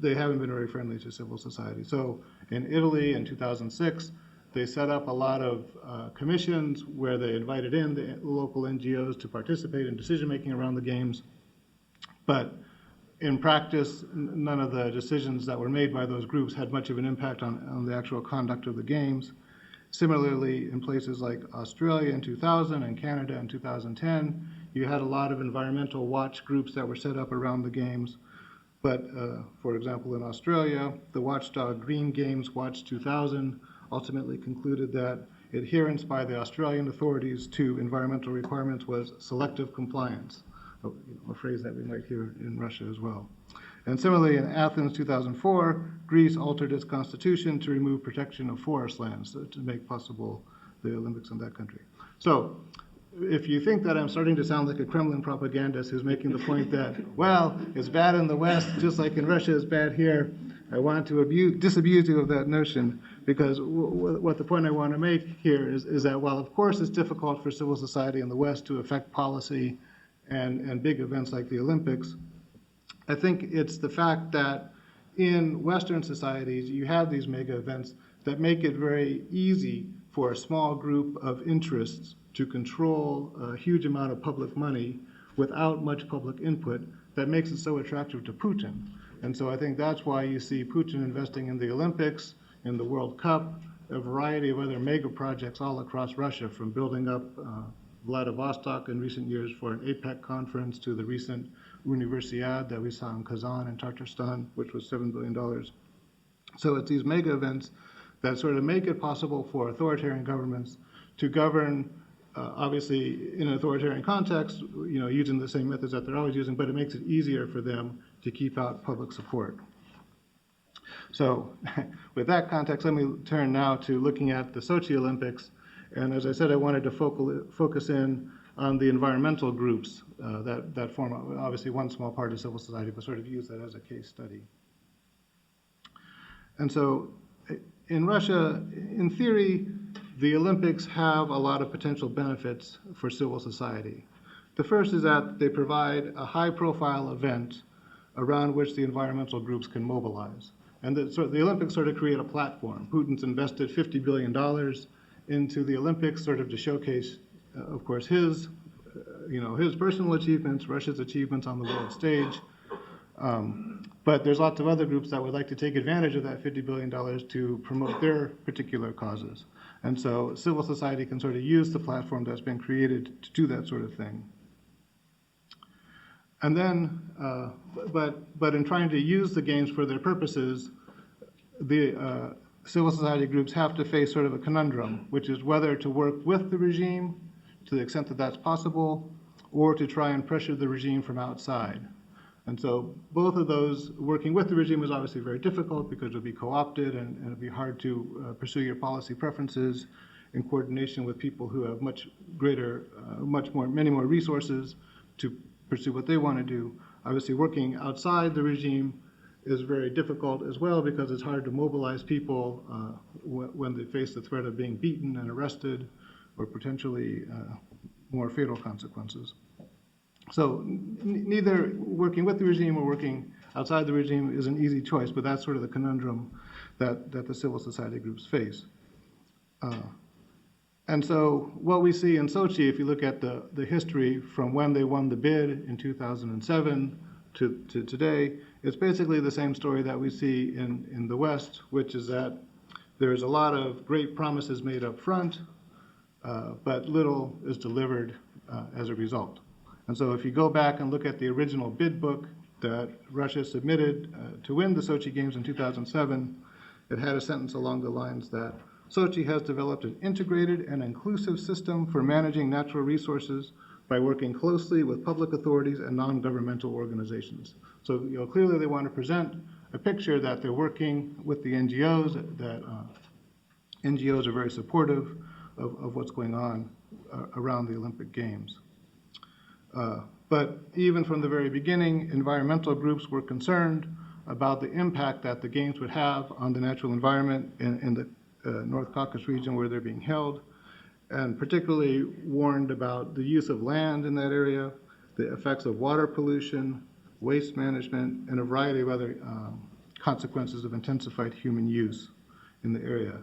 they haven't been very friendly to civil society. So in Italy in 2006, they set up a lot of commissions where they invited in the local NGOs to participate in decision-making around the games. But in practice, none of the decisions that were made by those groups had much of an impact on the actual conduct of the games. Similarly, in places like Australia in 2000 and Canada in 2010, you had a lot of environmental watch groups that were set up around the games. But for example, in Australia, the watchdog Green Games Watch 2000 ultimately concluded that adherence by the Australian authorities to environmental requirements was selective compliance, a phrase that we might hear in Russia as well. And similarly, in Athens 2004, Greece altered its constitution to remove protection of forest lands to make possible the Olympics in that country. So if you think that I'm starting to sound like a Kremlin propagandist who's making the point that, well, it's bad in the West, just like in Russia it's bad here, I want to disabuse you of that notion, because what the point I want to make here is that while of course it's difficult for civil society in the West to affect policy and big events like the Olympics, I think it's the fact that in Western societies you have these mega events that make it very easy for a small group of interests to control a huge amount of public money without much public input that makes it so attractive to Putin. And so I think that's why you see Putin investing in the Olympics, in the World Cup, a variety of other mega projects all across Russia, from building up Vladivostok in recent years for an APEC conference to the recent Universiade that we saw in Kazan in Tatarstan, which was $7 billion. So it's these mega events that sort of make it possible for authoritarian governments to govern, obviously in an authoritarian context, using the same methods that they're always using, but it makes it easier for them to keep out public support. So with that context, let me turn now to looking at the Sochi Olympics. And as I said, I wanted to focus in on the environmental groups that form obviously one small part of civil society, but sort of use that as a case study. And so in Russia, in theory, the Olympics have a lot of potential benefits for civil society. The first is that they provide a high-profile event around which the environmental groups can mobilize. And the Olympics sort of create a platform. Putin's invested $50 billion into the Olympics sort of to showcase, of course, his personal achievements, Russia's achievements on the world stage. But there's lots of other groups that would like to take advantage of that $50 billion to promote their particular causes. And so civil society can sort of use the platform that's been created to do that sort of thing. And then, but in trying to use the games for their purposes, the civil society groups have to face sort of a conundrum, which is whether to work with the regime to the extent that that's possible, or to try and pressure the regime from outside. And so both of those, working with the regime is obviously very difficult because it'll be co-opted and it'll be hard to pursue your policy preferences in coordination with people who have much greater, many more resources to pursue what they want to do. Obviously, working outside the regime is very difficult as well because it's hard to mobilize people when they face the threat of being beaten and arrested or potentially more fatal consequences. So neither working with the regime or working outside the regime is an easy choice, but that's sort of the conundrum that the civil society groups face. And so what we see in Sochi, if you look at the history from when they won the bid in 2007 to today, it's basically the same story that we see in the West, which is that there's a lot of great promises made up front, but little is delivered as a result. And so if you go back and look at the original bid book that Russia submitted to win the Sochi Games in 2007, it had a sentence along the lines that Sochi has developed an integrated and inclusive system for managing natural resources by working closely with public authorities and non-governmental organizations. So clearly they want to present a picture that they're working with the NGOs, that NGOs are very supportive of what's going on around the Olympic Games. But even from the very beginning, environmental groups were concerned about the impact that the Games would have on the natural environment in the North Caucasus region where they're being held, and particularly warned about the use of land in that area, the effects of water pollution, waste management, and a variety of other consequences of intensified human use in the area.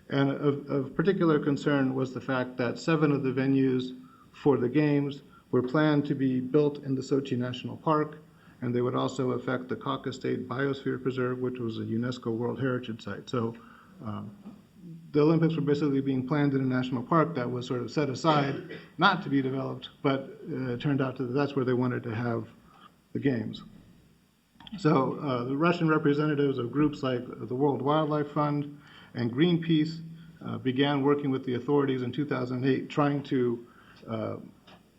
And of particular concern was the fact that 7 of the venues for the Games were planned to be built in the Sochi National Park, and they would also affect the Caucasus State Biosphere Preserve, which was a UNESCO World Heritage Site. So the Olympics were basically being planned in a national park that was sort of set aside not to be developed, but it turned out that that's where they wanted to have the Games. So the Russian representatives of groups like the World Wildlife Fund and Greenpeace began working with the authorities in 2008, trying to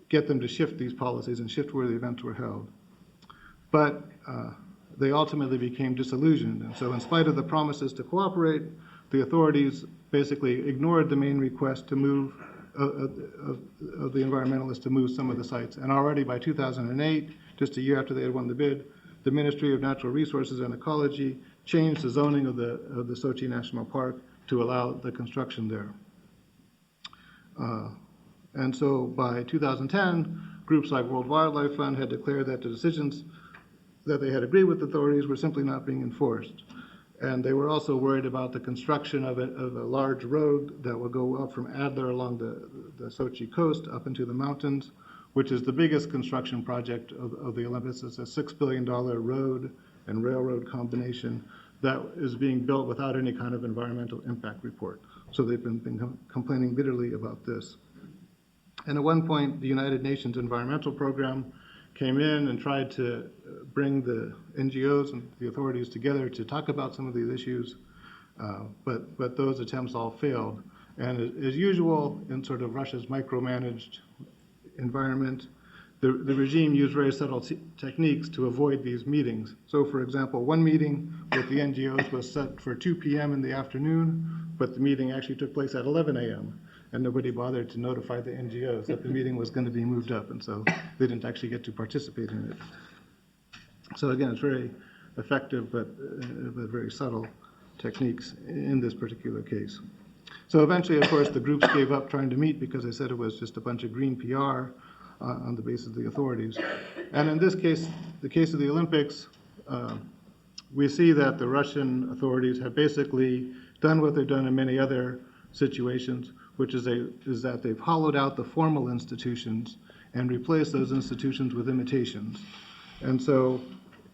get them to shift these policies and shift where the events were held. But they ultimately became disillusioned. And so in spite of the promises to cooperate, the authorities basically ignored the main request to move, of the environmentalists to move some of the sites. And already by 2008, just a year after they had won the bid, the Ministry of Natural Resources and Ecology changed the zoning of the Sochi National Park to allow the construction there. And so by 2010, groups like World Wildlife Fund had declared that the decisions that they had agreed with authorities were simply not being enforced. And they were also worried about the construction of a large road that will go up from Adler along the Sochi coast up into the mountains, which is the biggest construction project of the Olympics. It's a $6 billion road and railroad combination that is being built without any kind of environmental impact report. So they've been complaining bitterly about this. And at one point, the United Nations Environmental Program came in and tried to bring the NGOs and the authorities together to talk about some of these issues, but those attempts all failed. And as usual, in sort of Russia's micromanaged environment, the regime used very subtle techniques to avoid these meetings. So for example, one meeting with the NGOs was set for 2 p.m. in the afternoon, but the meeting actually took place at 11 a.m. and nobody bothered to notify the NGOs that the meeting was going to be moved up, and so they didn't actually get to participate in it. So again, it's very effective but very subtle techniques in this particular case. So eventually, of course, the groups gave up trying to meet because they said it was just a bunch of green PR on the basis of the authorities. And in this case, the case of the Olympics, we see that the Russian authorities have basically done what they've done in many other situations, which is that they've hollowed out the formal institutions and replaced those institutions with imitations. And so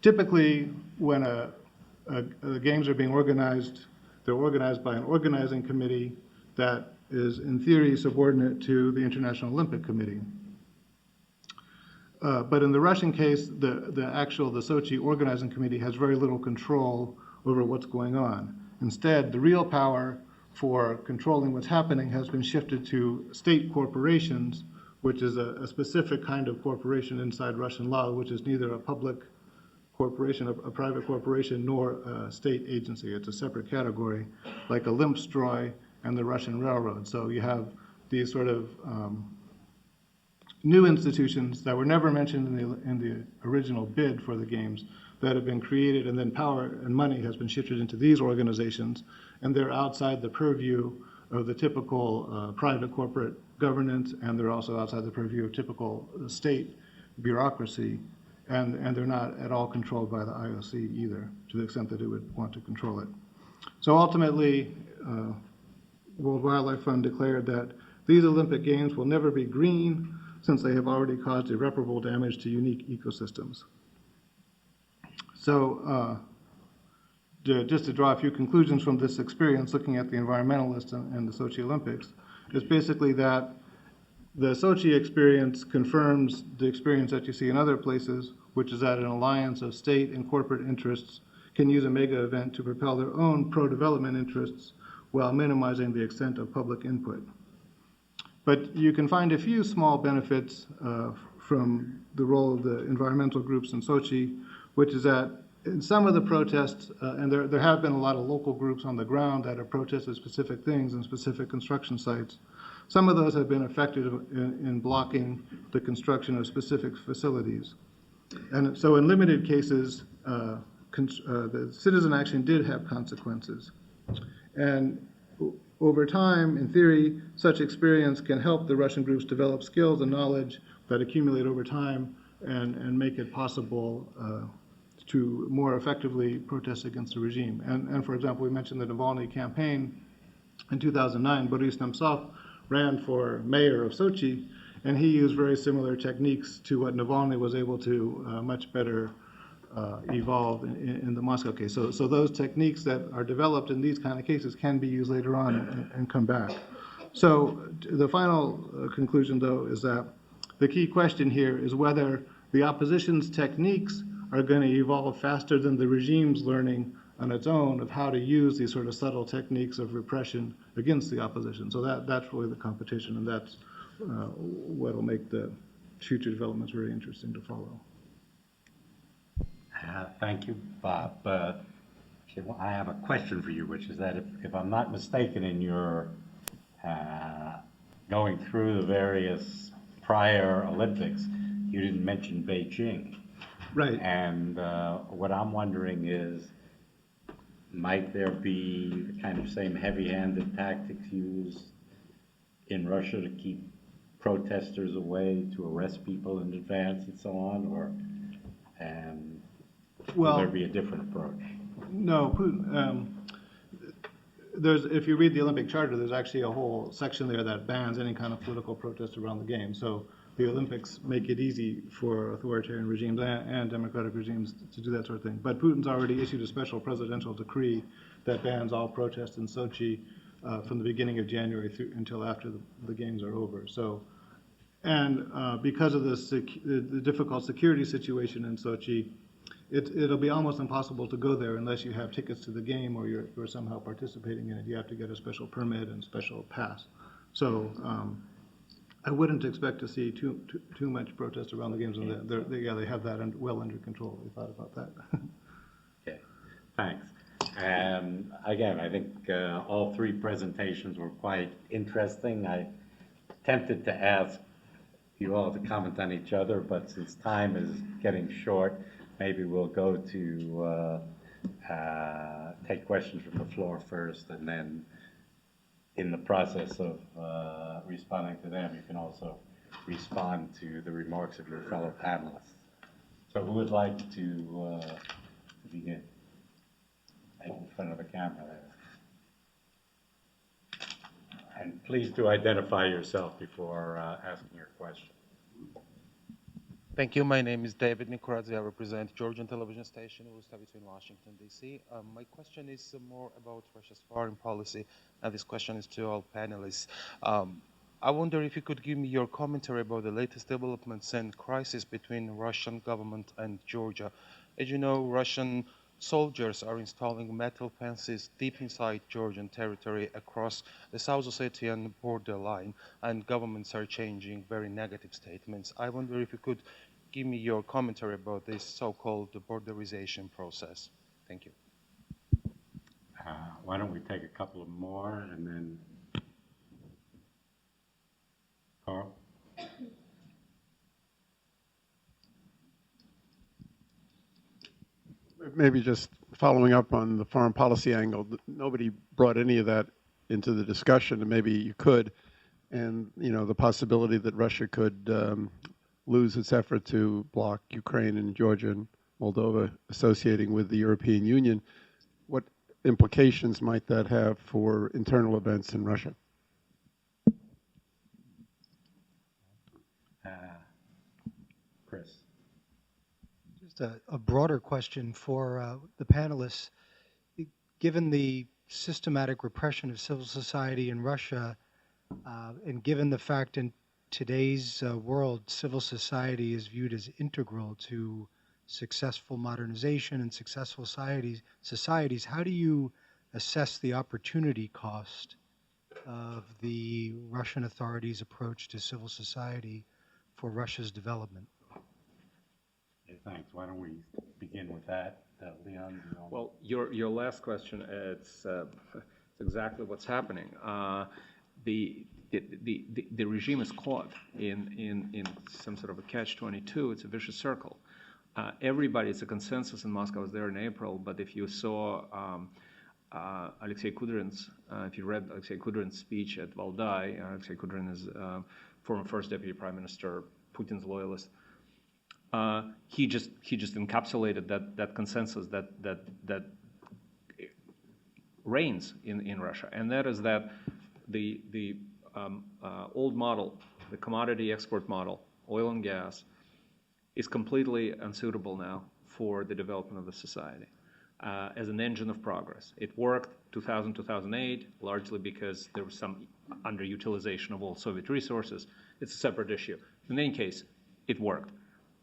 typically when the games are being organized, they're organized by an organizing committee that is in theory subordinate to the International Olympic Committee. But in the Russian case, the Sochi organizing committee has very little control over what's going on. Instead, the real power for controlling what's happening has been shifted to state corporations, which is a specific kind of corporation inside Russian law, which is neither a public corporation, a private corporation, nor a state agency. It's a separate category, like Olympstroy and the Russian Railroad. So you have these sort of new institutions that were never mentioned in the original bid for the games that have been created, and then power and money has been shifted into these organizations, and they're outside the purview of the typical private corporate governance, and they're also outside the purview of typical state bureaucracy, and they're not at all controlled by the IOC either, to the extent that it would want to control it. So ultimately, World Wildlife Fund declared that these Olympic Games will never be green, since they have already caused irreparable damage to unique ecosystems. So just to draw a few conclusions from this experience, looking at the environmentalists and the Sochi Olympics, is basically that the Sochi experience confirms the experience that you see in other places, which is that an alliance of state and corporate interests can use a mega event to propel their own pro-development interests while minimizing the extent of public input. But you can find a few small benefits from the role of the environmental groups in Sochi, which is that in some of the protests, and there have been a lot of local groups on the ground that have protested specific things and specific construction sites. Some of those have been effective in blocking the construction of specific facilities. And so in limited cases, the citizen action did have consequences. And over time, in theory, such experience can help the Russian groups develop skills and knowledge that accumulate over time and make it possible to more effectively protest against the regime. And for example, we mentioned the Navalny campaign in 2009. Boris Nemtsov ran for mayor of Sochi, and he used very similar techniques to what Navalny was able to much better evolve in the Moscow case. So those techniques that are developed in these kind of cases can be used later on and come back. So the final conclusion, though, is that the key question here is whether the opposition's techniques are going to evolve faster than the regime's learning on its own of how to use these sort of subtle techniques of repression against the opposition. So that's really the competition, and that's what will make the future developments very interesting to follow. Thank you, Bob. I have a question for you, which is that if I'm not mistaken, in your going through the various prior Olympics, you didn't mention Beijing. Right. And what I'm wondering is, might there be the kind of same heavy-handed tactics used in Russia to keep protesters away, to arrest people in advance and so on, or will there be a different approach? No, Putin, if you read the Olympic Charter, there's actually a whole section there that bans any kind of political protest around the game. So the Olympics make it easy for authoritarian regimes and democratic regimes to do that sort of thing. But Putin's already issued a special presidential decree that bans all protests in Sochi from the beginning of January until after the games are over. So, and because of the difficult security situation in Sochi, it'll be almost impossible to go there unless you have tickets to the game or you're somehow participating in it. You have to get a special permit and special pass. So I wouldn't expect to see too much protest around the games. And they have that well under control. We thought about that. Okay, thanks. Again, I think all three presentations were quite interesting. I attempted to ask you all to comment on each other, but since time is getting short, maybe we'll go to take questions from the floor first, and then in the process of responding to them, you can also respond to the remarks of your fellow panelists. So who would like to begin? Right in front of the camera there. And please do identify yourself before asking your question. Thank you. My name is David Nikoradze. I represent Georgian television station Usta between Washington, D.C. My question is more about Russia's foreign policy, and this question is to all panelists. I wonder if you could give me your commentary about the latest developments and crisis between Russian government and Georgia. As you know, Russian soldiers are installing metal fences deep inside Georgian territory across the South Ossetian borderline, and governments are changing very negative statements. I wonder if you could give me your commentary about this so-called borderization process. Thank you. Why don't we take a couple of more and then Carl? Maybe just following up on the foreign policy angle, nobody brought any of that into the discussion, and maybe you could, and the possibility that Russia could lose its effort to block Ukraine and Georgia and Moldova associating with the European Union. What implications might that have for internal events in Russia? Chris. Just a broader question for the panelists. Given the systematic repression of civil society in Russia, and given the fact in today's world, civil society is viewed as integral to successful modernization and successful societies, how do you assess the opportunity cost of the Russian authorities' approach to civil society for Russia's development? Okay, thanks. Why don't we begin with that, Leon? Well, your last question, it's exactly what's happening. The regime is caught in some sort of a catch-22. It's a vicious circle. It's a consensus in Moscow. I was there in April, but if you saw Alexei Kudrin's, if you read Alexei Kudrin's speech at Valdai, Alexei Kudrin is former first deputy prime minister, Putin's loyalist. He just encapsulated that consensus that reigns in Russia, and that is that the old model, the commodity export model, oil and gas, is completely unsuitable now for the development of the society as an engine of progress. It worked 2000, 2008, largely because there was some underutilization of all Soviet resources. It's a separate issue. In any case, it worked.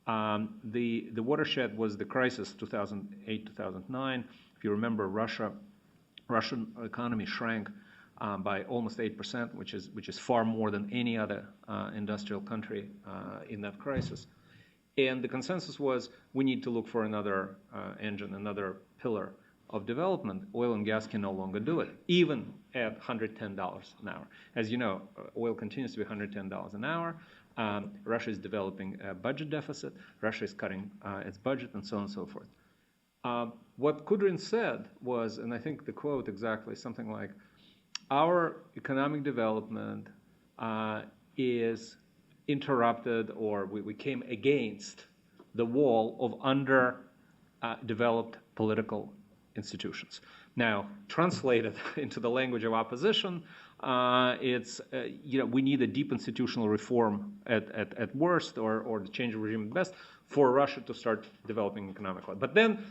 The watershed was the crisis 2008, 2009. If you remember, Russian economy shrank by almost 8%, which is far more than any other industrial country in that crisis. And the consensus was we need to look for another engine, another pillar of development. Oil and gas can no longer do it, even at $110 an hour. As you know, oil continues to be $110 an hour. Russia is developing a budget deficit. Russia is cutting its budget, and so on and so forth. What Kudrin said was, and I think the quote exactly, something like, our economic development is interrupted, or we came against the wall of underdeveloped political institutions. Now, translated into the language of opposition, it's we need a deep institutional reform at worst, or the change of regime at best, for Russia to start developing economically. But then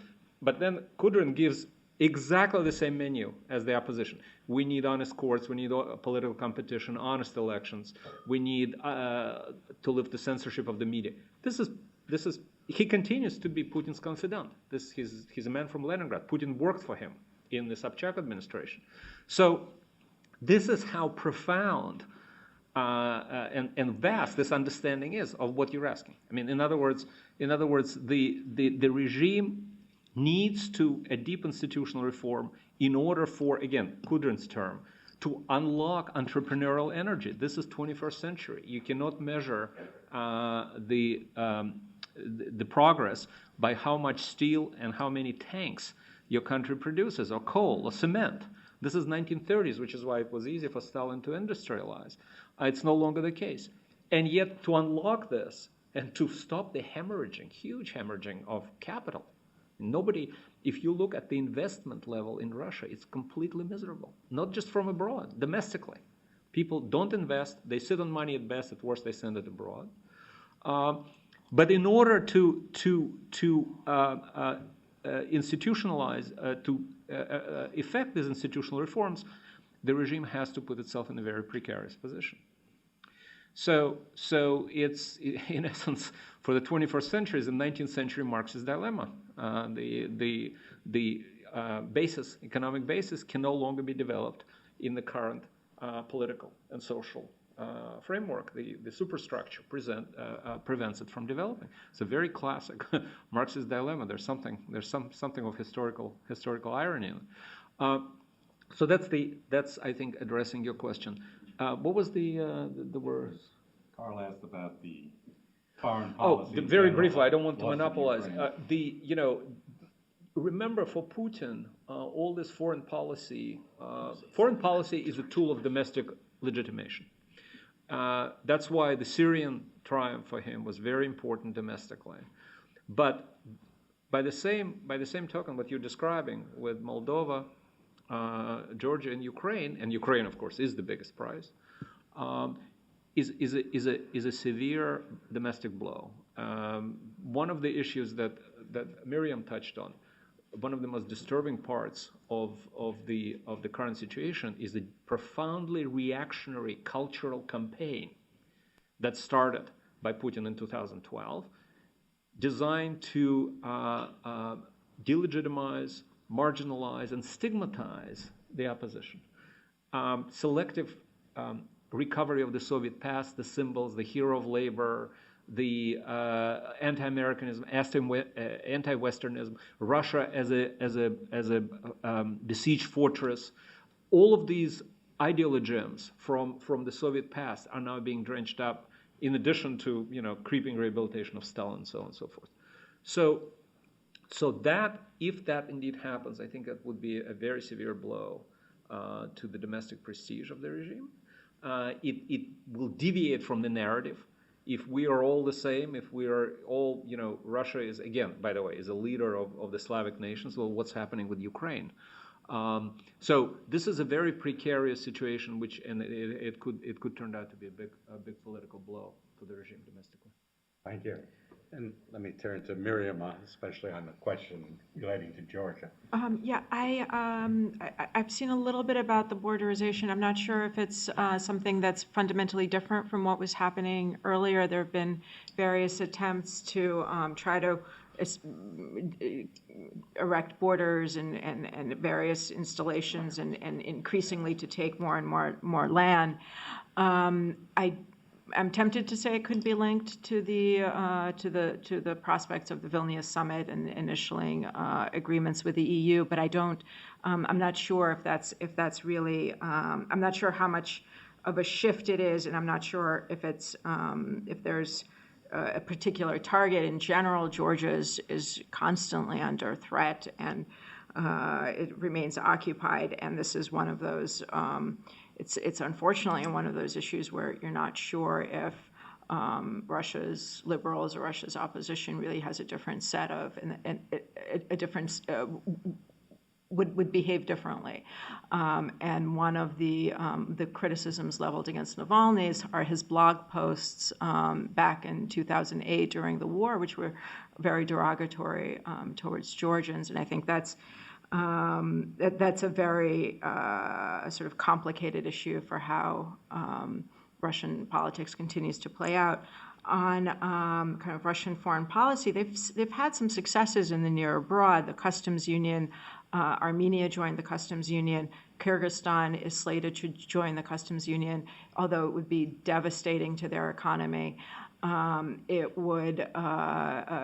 Kudrin gives exactly the same menu as the opposition. We need honest courts, we need political competition, honest elections, we need to lift the censorship of the media. This is he continues to be Putin's confidant. He's a man from Leningrad. Putin worked for him in the Sobchak administration. So this is how profound and vast this understanding is of what you're asking. I mean, in other words, the regime needs a deep institutional reform in order for, again, Kudrin's term, to unlock entrepreneurial energy. This is 21st century. You cannot measure the progress by how much steel and how many tanks your country produces, or coal, or cement. This is 1930s, which is why it was easy for Stalin to industrialize. It's no longer the case. And yet, to unlock this and to stop the hemorrhaging, huge hemorrhaging of capital, if you look at the investment level in Russia, it's completely miserable. Not just from abroad, domestically. People don't invest. They sit on money at best. At worst, they send it abroad. But in order to institutionalize, to effect these institutional reforms, the regime has to put itself in a very precarious position. So it's, in essence, for the 21st century, is the 19th century Marxist dilemma. The economic basis can no longer be developed in the current political and social framework. The superstructure prevents it from developing. It's a very classic Marxist dilemma. There's something of historical irony in it. So that's I think addressing your question. What was the words? Carl asked about the foreign policy. Oh, very briefly. I don't want to loss of monopolize. Ukraine. Remember, for Putin, all this foreign policy is a tool of domestic legitimation. That's why the Syrian triumph for him was very important domestically. But by the same token, what you're describing with Moldova, Georgia, and Ukraine, of course, is the biggest prize, is a severe domestic blow. One of the issues that Miriam touched on, one of the most disturbing parts of the current situation is the profoundly reactionary cultural campaign that started by Putin in 2012, designed to delegitimize, marginalize, and stigmatize the opposition. Selective recovery of the Soviet past, the symbols, the hero of labor, the anti-Americanism, anti-Westernism, Russia as a besieged fortress. All of these ideologems from the Soviet past are now being drenched up, in addition to creeping rehabilitation of Stalin and so on and so forth. So that, if that indeed happens, I think that would be a very severe blow to the domestic prestige of the regime. It will deviate from the narrative. If we are all the same, if we are all, Russia is, again, by the way, is a leader of the Slavic nations. Well, what's happening with Ukraine? So this is a very precarious situation, and it could turn out to be a big political blow for the regime domestically. Thank you. And let me turn to Miriam, especially on the question relating to Georgia. Yeah, I've seen a little bit about the borderization. I'm not sure if it's something that's fundamentally different from what was happening earlier. There have been various attempts to try to erect borders and various installations and increasingly to take more and more land. I'm tempted to say it could be linked to the prospects of the Vilnius summit and initialing agreements with the EU, but I don't. I'm not sure if that's really. I'm not sure how much of a shift it is, and I'm not sure if it's if there's a particular target. In general, Georgia is constantly under threat, and it remains occupied, and this is one of those. It's unfortunately one of those issues where you're not sure if Russia's liberals or Russia's opposition really has a different set of and a different would behave differently. And one of the criticisms leveled against Navalny are his blog posts back in 2008 during the war, which were very derogatory towards Georgians, and I think that's a very sort of complicated issue for how Russian politics continues to play out. On kind of Russian foreign policy, they've had some successes in the near abroad. The customs union, Armenia joined the customs union. Kyrgyzstan is slated to join the customs union, although it would be devastating to their economy. It would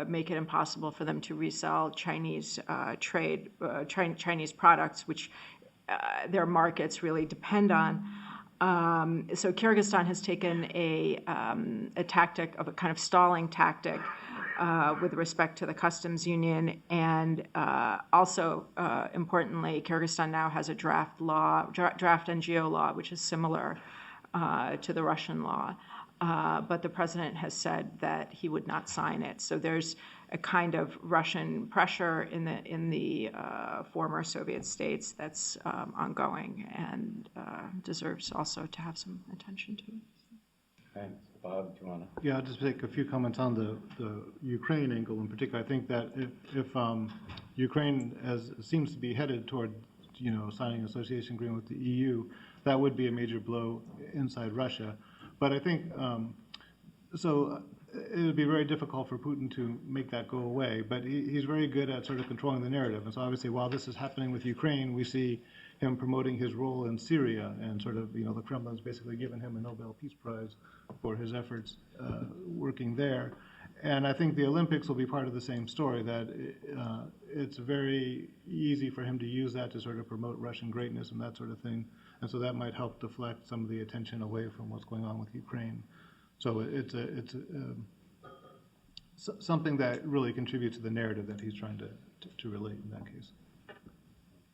make it impossible for them to resell Chinese Chinese products, which their markets really depend on. So Kyrgyzstan has taken a tactic of a kind of stalling tactic with respect to the customs union, and also importantly, Kyrgyzstan now has a draft NGO law, which is similar to the Russian law. But the president has said that he would not sign it. So there's a kind of Russian pressure in the former Soviet states that's ongoing and deserves also to have some attention to. Thanks. Bob, do you want to? Yeah, I'll just make a few comments on the Ukraine angle in particular. I think that if Ukraine seems to be headed toward, signing an association agreement with the EU, that would be a major blow inside Russia. But I think, it would be very difficult for Putin to make that go away. But he's very good at sort of controlling the narrative. And so obviously, while this is happening with Ukraine, we see him promoting his role in Syria, and sort of, the Kremlin's basically given him a Nobel Peace Prize for his efforts working there. And I think the Olympics will be part of the same story, that it's very easy for him to use that to sort of promote Russian greatness and that sort of thing. And so that might help deflect some of the attention away from what's going on with Ukraine. So it's something that really contributes to the narrative that he's trying to relate in that case.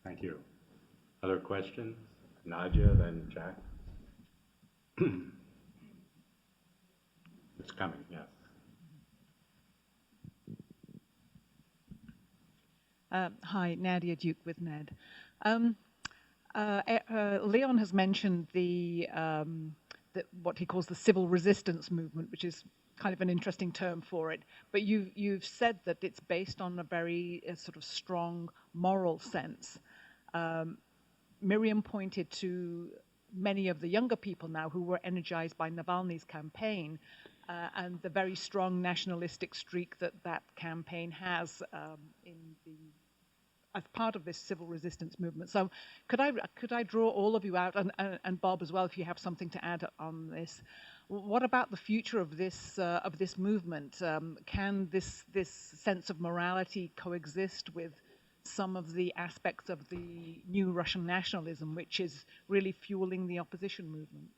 Thank you. Other questions? Nadia, then Jack. It's coming, yes. Hi, Nadia Duke with NED. Leon has mentioned what he calls the civil resistance movement, which is kind of an interesting term for it. But you've said that it's based on a very sort of strong moral sense. Miriam pointed to many of the younger people now who were energized by Navalny's campaign and the very strong nationalistic streak that campaign has as part of this civil resistance movement. So could I draw all of you out, and Bob as well, if you have something to add on this? What about the future of this movement? Can this sense of morality coexist with some of the aspects of the new Russian nationalism, which is really fueling the opposition movement?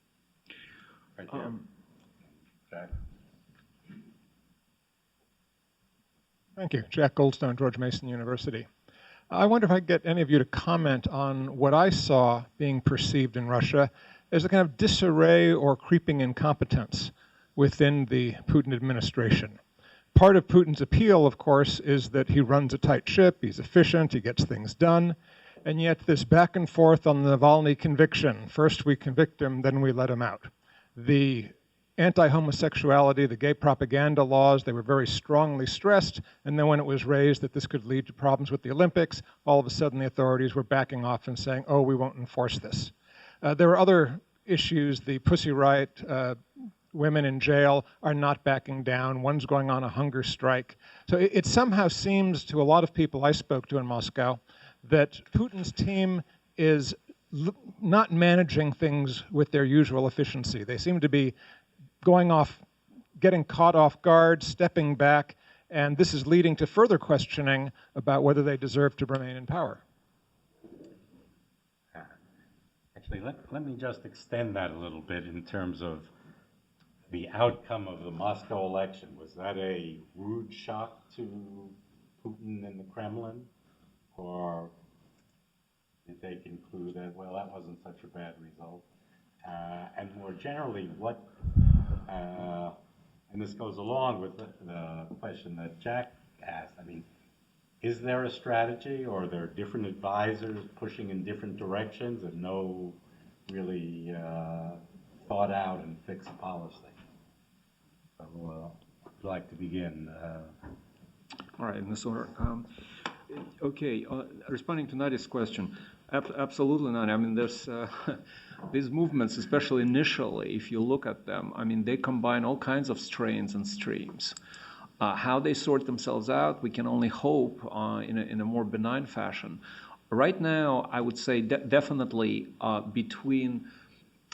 Right here. Jack. Thank you. Jack Goldstone, George Mason University. I wonder if I could get any of you to comment on what I saw being perceived in Russia as a kind of disarray or creeping incompetence within the Putin administration. Part of Putin's appeal, of course, is that he runs a tight ship, he's efficient, he gets things done, and yet this back and forth on the Navalny conviction, first we convict him, then we let him out. The anti-homosexuality, the gay propaganda laws, they were very strongly stressed, and then when it was raised that this could lead to problems with the Olympics, all of a sudden the authorities were backing off and saying, oh, we won't enforce this. There were other issues, the Pussy Riot, women in jail are not backing down, one's going on a hunger strike. So it somehow seems to a lot of people I spoke to in Moscow that Putin's team is not managing things with their usual efficiency. They seem to be going off, getting caught off guard, stepping back, and this is leading to further questioning about whether they deserve to remain in power. Actually, let me just extend that a little bit in terms of the outcome of the Moscow election. Was that a rude shock to Putin and the Kremlin? Or did they conclude that, well, that wasn't such a bad result? And more generally, and this goes along with the question that Jack asked, I mean, is there a strategy, or are there different advisors pushing in different directions and no really thought out and fixed policy? So I'd like to begin. All right, in this order. Okay, responding to Nadia's question, absolutely not. I mean, there's these movements, especially initially, if you look at them, I mean, they combine all kinds of strains and streams. How they sort themselves out, we can only hope in a more benign fashion. Right now, I would say definitely between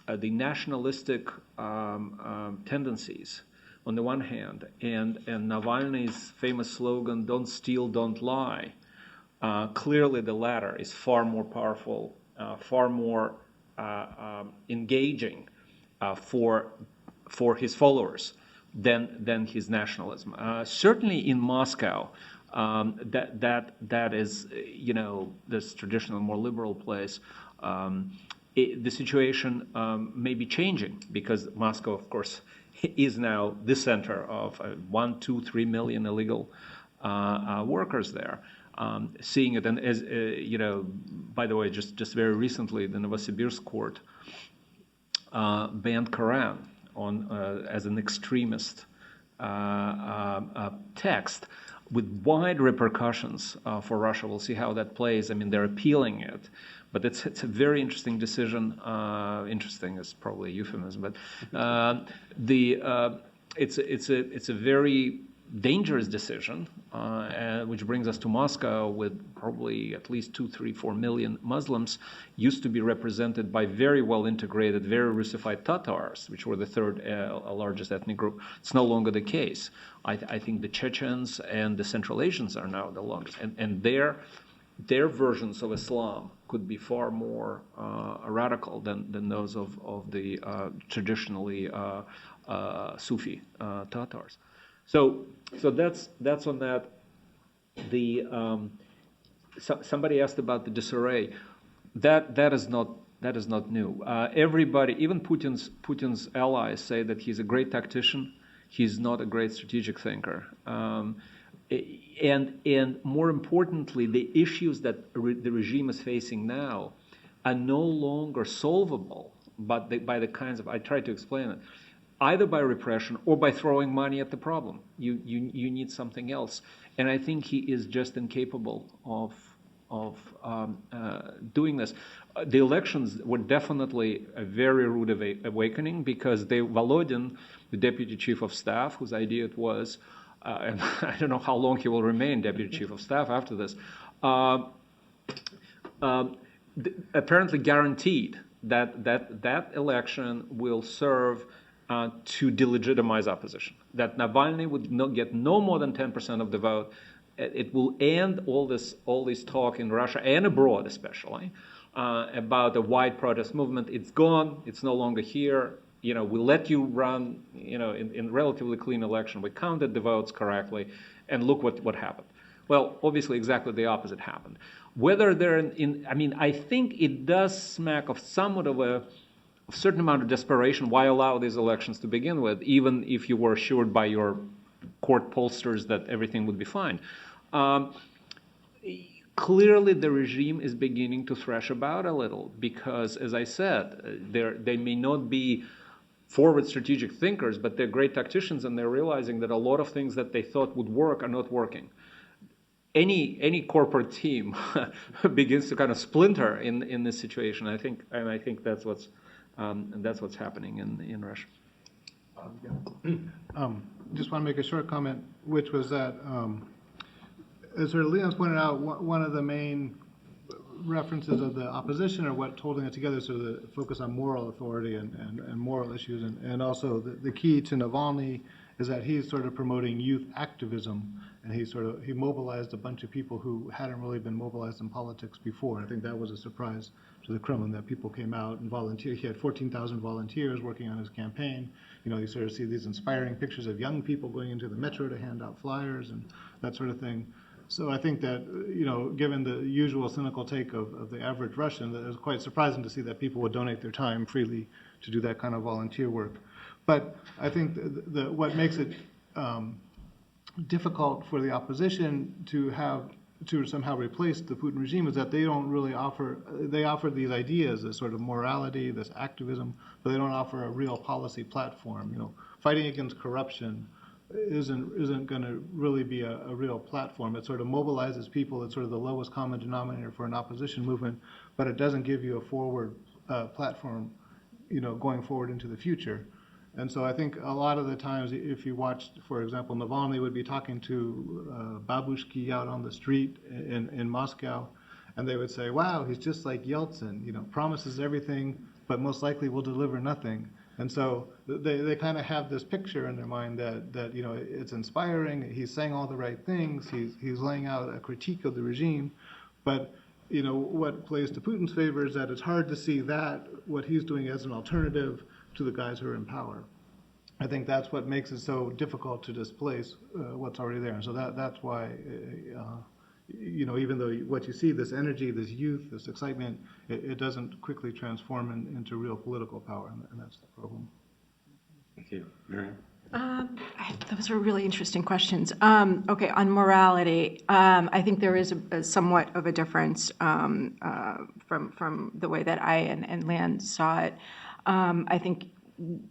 the nationalistic tendencies on the one hand and Navalny's famous slogan, "Don't steal, don't lie," clearly the latter is far more powerful, far more engaging for his followers than his nationalism. Certainly in Moscow, that is, this traditional, more liberal place. The situation may be changing because Moscow, of course, is now the center of 1, 2, 3 million illegal workers there. Seeing it, and as by the way, just very recently, the Novosibirsk court banned Quran on as an extremist text with wide repercussions for Russia. We'll see how that plays. I mean, they're appealing it, but it's a very interesting decision. Interesting is probably a euphemism, but it's a very dangerous decision, which brings us to Moscow, with probably at least 2, 3, 4 million Muslims, used to be represented by very well integrated, very Russified Tatars, which were the third largest ethnic group. It's no longer the case. I think the Chechens and the Central Asians are now the longest, and their versions of Islam could be far more radical than those of the traditionally Sufi Tatars. So that's on that. Somebody asked about the disarray. That is not new. Everybody, even Putin's allies, say that he's a great tactician. He's not a great strategic thinker. And more importantly, the issues that the regime is facing now are no longer solvable, but by the kinds of, I tried to explain it, either by repression or by throwing money at the problem. You need something else. And I think he is just incapable of doing this. The elections were definitely a very rude awakening, because Volodin, the deputy chief of staff, whose idea it was, and I don't know how long he will remain deputy chief of staff after this, apparently guaranteed that election will serve to delegitimize opposition, that Navalny would get no more than 10% of the vote. It will end all this talk in Russia and abroad especially about a wide protest movement. It's gone. It's no longer here. We let you run, in relatively clean election. We counted the votes correctly, and look what happened. Well, obviously, exactly the opposite happened. Whether they're I think it does smack of somewhat of a certain amount of desperation. Why allow these elections to begin with, even if you were assured by your court pollsters that everything would be fine? Clearly, the regime is beginning to thrash about a little, because, as I said, they may not be forward strategic thinkers, but they're great tacticians, and they're realizing that a lot of things that they thought would work are not working. Any corporate team begins to kind of splinter in this situation. I think that's what's happening in Russia. Just want to make a short comment, which was that, as sort of Leon's pointed out, one of the main references of the opposition, or what's holding it together, is sort of the focus on moral authority and moral issues, and also the key to Navalny is that he's sort of promoting youth activism, and he mobilized a bunch of people who hadn't really been mobilized in politics before. I think that was a surprise to the Kremlin, that people came out and volunteered. He had 14,000 volunteers working on his campaign. You sort of see these inspiring pictures of young people going into the metro to hand out flyers and that sort of thing. So I think that, given the usual cynical take of the average Russian, that it was quite surprising to see that people would donate their time freely to do that kind of volunteer work. But I think what makes it difficult for the opposition to somehow replace the Putin regime is that they don't really offer these ideas, this sort of morality, this activism, but they don't offer a real policy platform. Fighting against corruption isn't going to really be a real platform. It sort of mobilizes people. It's sort of the lowest common denominator for an opposition movement, but it doesn't give you a forward platform, going forward into the future. And so I think a lot of the times, if you watched, for example, Navalny would be talking to babushki out on the street in Moscow, and they would say, wow, he's just like Yeltsin, promises everything, but most likely will deliver nothing. And so they kind of have this picture in their mind that it's inspiring, he's saying all the right things, he's laying out a critique of the regime, but what plays to Putin's favor is that it's hard to see that, what he's doing, as an alternative to the guys who are in power. I think that's what makes it so difficult to displace what's already there. And so that's why, even though what you see, this energy, this youth, this excitement, it doesn't quickly transform into real political power, and that's the problem. Thank you. Miriam? Those are really interesting questions. Okay, on morality, I think there is a somewhat of a difference from the way that I and Lan saw it. I think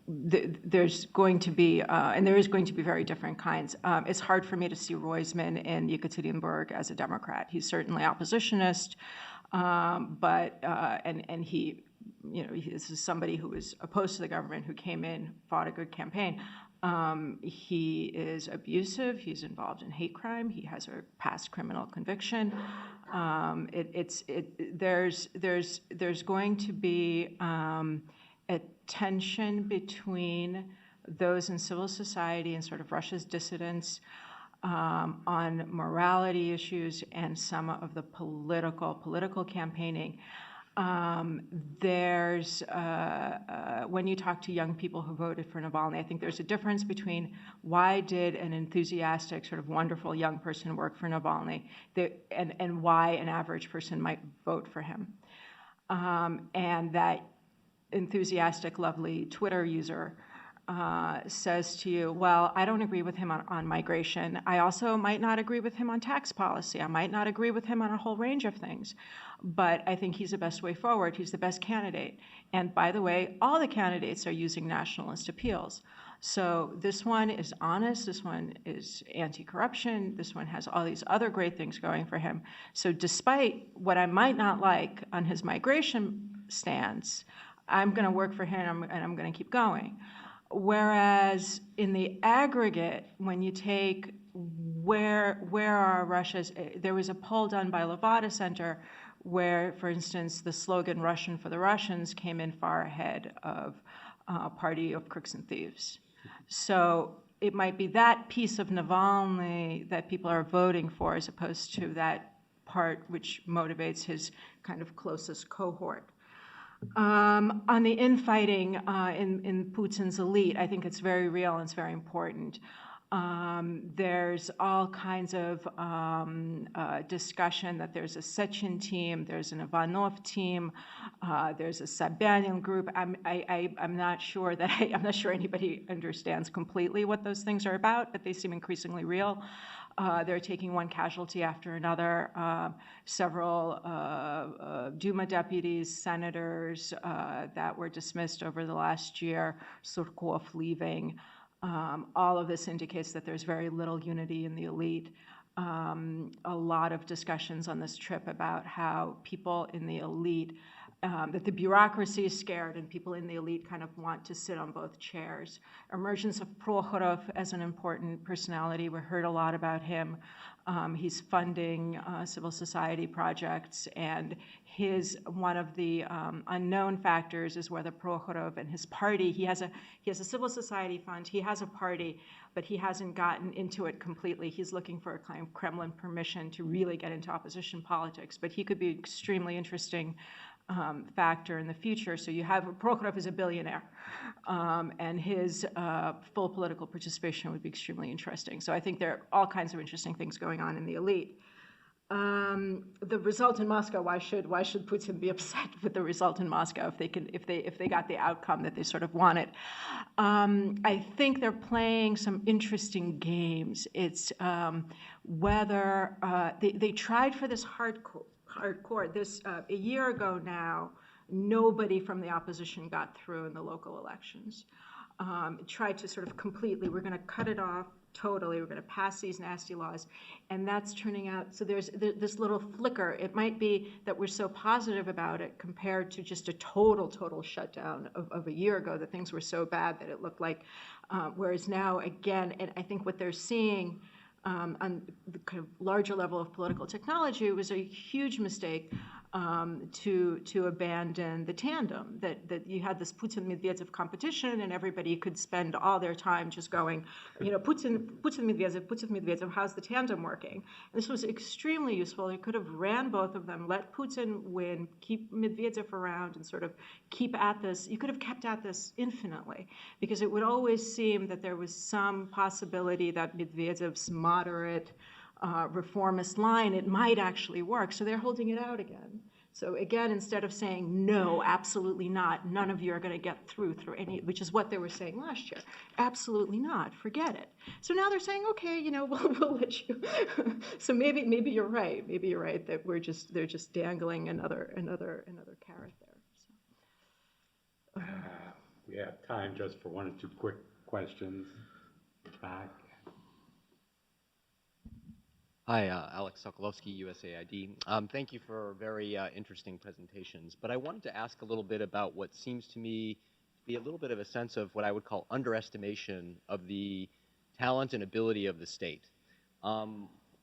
there's going to be, and there is going to be very different kinds. It's hard for me to see Roizman in Yekaterinburg as a Democrat. He's certainly oppositionist, but and he, this is somebody who is opposed to the government, who came in, fought a good campaign. He is abusive. He's involved in hate crime. He has a past criminal conviction. There's going to be a tension between those in civil society and sort of Russia's dissidents on morality issues and some of the political campaigning. When you talk to young people who voted for Navalny, I think there's a difference between why did an enthusiastic, sort of wonderful young person work for Navalny, and why an average person might vote for him. And that enthusiastic, lovely Twitter user says to you, well, I don't agree with him on migration. I also might not agree with him on tax policy. I might not agree with him on a whole range of things. But I think he's the best way forward. He's the best candidate. And by the way, all the candidates are using nationalist appeals. So this one is honest. This one is anti-corruption. This one has all these other great things going for him. So despite what I might not like on his migration stance, I'm going to work for him and I'm going to keep going. Whereas in the aggregate, when you take where are Russia's, there was a poll done by Levada Center where, for instance, the slogan "Russian for the Russians" came in far ahead of Party of Crooks and Thieves. So it might be that piece of Navalny that people are voting for as opposed to that part which motivates his kind of closest cohort. On the infighting in Putin's elite, I think it's very real and it's very important. There's all kinds of discussion that there's a Sechin team, there's an Ivanov team, there's a Sobyanin group. I'm not sure anybody understands completely what those things are about, but they seem increasingly real. They're taking one casualty after another. Several Duma deputies, senators that were dismissed over the last year, Surkov leaving. All of this indicates that there's very little unity in the elite. A lot of discussions on this trip about how people in the elite, that the bureaucracy is scared and people in the elite kind of want to sit on both chairs. Emergence of Prokhorov as an important personality. We heard a lot about him. He's funding civil society projects, and one of the unknown factors is whether Prokhorov and his party, he has a civil society fund, he has a party, but he hasn't gotten into it completely. He's looking for a kind of Kremlin permission to really get into opposition politics, but he could be extremely interesting factor in the future. So you have, Prokhorov is a billionaire, and his full political participation would be extremely interesting. So I think there are all kinds of interesting things going on in the elite. The result in Moscow, why should Putin be upset with the result in Moscow if they got the outcome that they sort of wanted? I think they're playing some interesting games. It's whether they tried for this hardcore. This a year ago now, nobody from the opposition got through in the local elections. Tried to sort of completely, we're going to cut it off totally, we're going to pass these nasty laws, and that's turning out, so there's this little flicker. It might be that we're so positive about it compared to just a total shutdown of a year ago, that things were so bad that it looked like, whereas now, again, and I think what they're seeing on the kind of larger level of political technology, it was a huge mistake to abandon the tandem, that you had this Putin-Medvedev competition and everybody could spend all their time just going, Putin-Medvedev, how's the tandem working? And this was extremely useful. You could have ran both of them, let Putin win, keep Medvedev around, and sort of keep at this. You could have kept at this infinitely, because it would always seem that there was some possibility that Medvedev's moderate reformist line, it might actually work. So they're holding it out again. So again, instead of saying, no, absolutely not, none of you are going to get through any, which is what they were saying last year. Absolutely not, forget it. So now they're saying, okay, we'll let you. So maybe you're right. Maybe you're right that they're just dangling another carrot there. So. We have time just for one or two quick questions. Back. Hi, Alex Sokolowski, USAID. Thank you for very interesting presentations. But I wanted to ask a little bit about what seems to me to be a little bit of a sense of what I would call underestimation of the talent and ability of the state.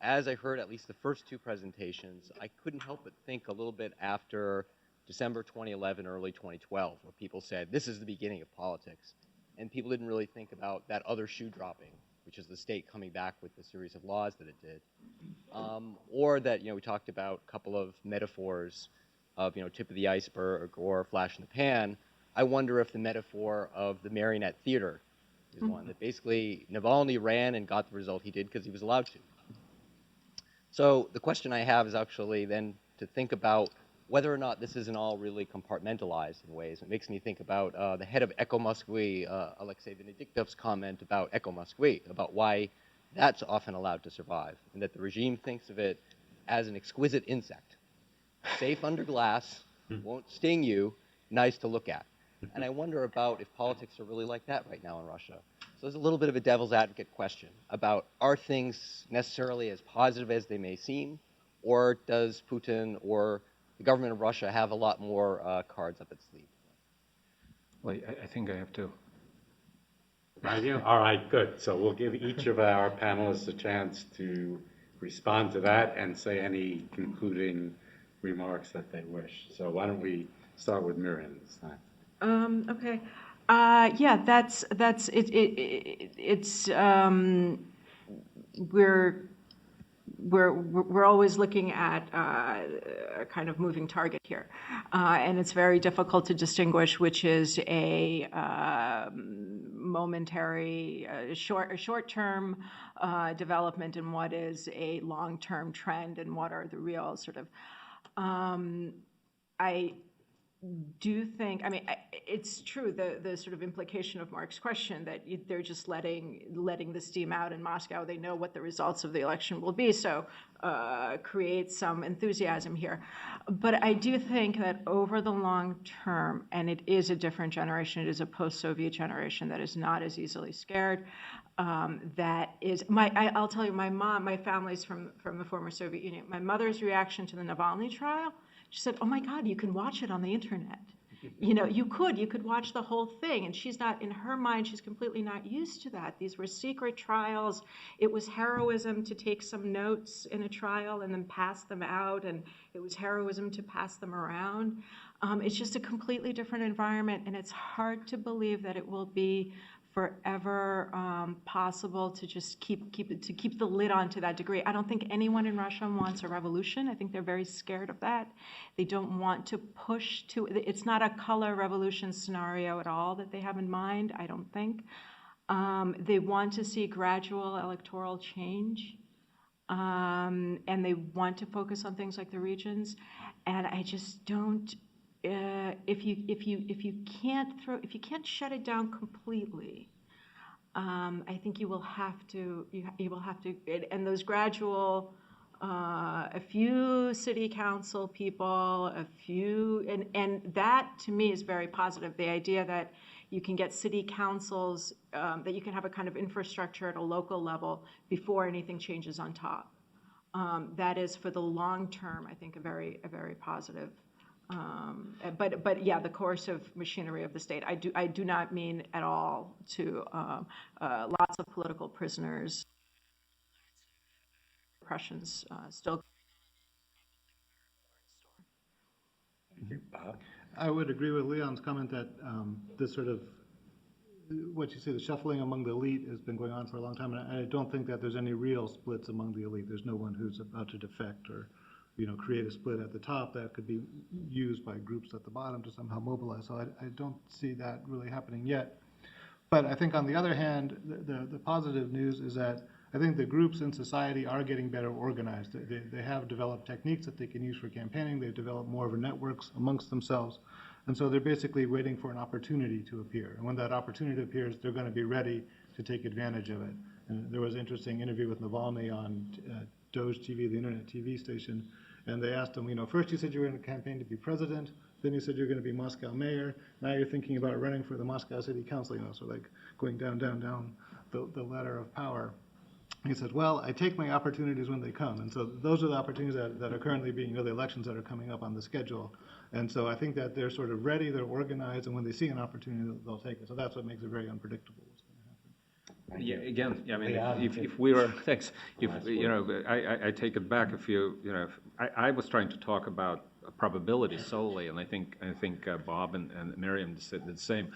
As I heard at least the first two presentations, I couldn't help but think a little bit after December 2011, early 2012, where people said, this is the beginning of politics. And people didn't really think about that other shoe dropping, which is the state coming back with the series of laws that it did. Or that, we talked about a couple of metaphors of, tip of the iceberg or flash in the pan. I wonder if the metaphor of the marionette theater is one that basically Navalny ran and got the result he did because he was allowed to. So the question I have is actually then to think about whether or not this isn't all really compartmentalized in ways. It makes me think about the head of Echo Moskwy, Alexei Venediktov's comment about Echo Moskwy, about why that's often allowed to survive, and that the regime thinks of it as an exquisite insect, safe under glass, won't sting you, nice to look at. And I wonder about if politics are really like that right now in Russia. So there's a little bit of a devil's advocate question about, are things necessarily as positive as they may seem, or does Putin or the government of Russia have a lot more cards up its sleeve? Well, I think I have to. All right, good. So we'll give each of our panelists a chance to respond to that and say any concluding remarks that they wish. So why don't we start with Miriam this time? Okay. Yeah, that's it. We're always looking at a kind of moving target here, and it's very difficult to distinguish which is a momentary, short-term development and what is a long-term trend, and what are the real sort of. I do think, it's true, the sort of implication of Mark's question that they're just letting the steam out in Moscow. They know what the results of the election will be, so create some enthusiasm here. But I do think that over the long term, and it is a different generation, it is a post-Soviet generation that is not as easily scared. That is, I'll tell you, my family's from the former Soviet Union. My mother's reaction to the Navalny trial, she said, oh my God, you can watch it on the internet. You could watch the whole thing. And she's not, in her mind, she's completely not used to that. These were secret trials. It was heroism to take some notes in a trial and then pass them out. And it was heroism to pass them around. It's just a completely different environment. And it's hard to believe that it will be forever possible to just keep the lid on to that degree. I don't think anyone in Russia wants a revolution. I think they're very scared of that. They don't want to push to, it's not a color revolution scenario at all that they have in mind, I don't think. They want to see gradual electoral change. And they want to focus on things like the regions. And I just don't, if you can't shut it down completely, I think you will have to, and those gradual, a few city council people, and that to me is very positive. The idea that you can get city councils, that you can have a kind of infrastructure at a local level before anything changes on top. That is for the long term, I think, a very positive. But yeah, the coercive machinery of the state. I do not mean at all to lots of political prisoners. Repressions still. Thank you, Bob. I would agree with Leon's comment that this sort of, what you say, the shuffling among the elite has been going on for a long time, and I don't think that there's any real splits among the elite. There's no one who's about to defect or create a split at the top that could be used by groups at the bottom to somehow mobilize. So I don't see that really happening yet. But I think on the other hand, the positive news is that I think the groups in society are getting better organized. They have developed techniques that they can use for campaigning. They've developed more of a networks amongst themselves. And so they're basically waiting for an opportunity to appear. And when that opportunity appears, they're going to be ready to take advantage of it. And there was an interesting interview with Navalny on Doge TV, the internet TV station. And they asked him, first you said you were going to campaign to be president, Then you said you're going to be Moscow mayor. Now you're thinking about running for the Moscow City Council, so like going down the ladder of power. He said, well, I take my opportunities when they come. And so those are the opportunities that are currently being, the elections that are coming up on the schedule. And so I think that they're sort of ready, they're organized, and when they see an opportunity, they'll take it. So that's what makes it very unpredictable. Yeah, again, I mean, Yeah. if we were, thanks, if, I take it back if I was trying to talk about probability solely, and I think Bob and Miriam said the same.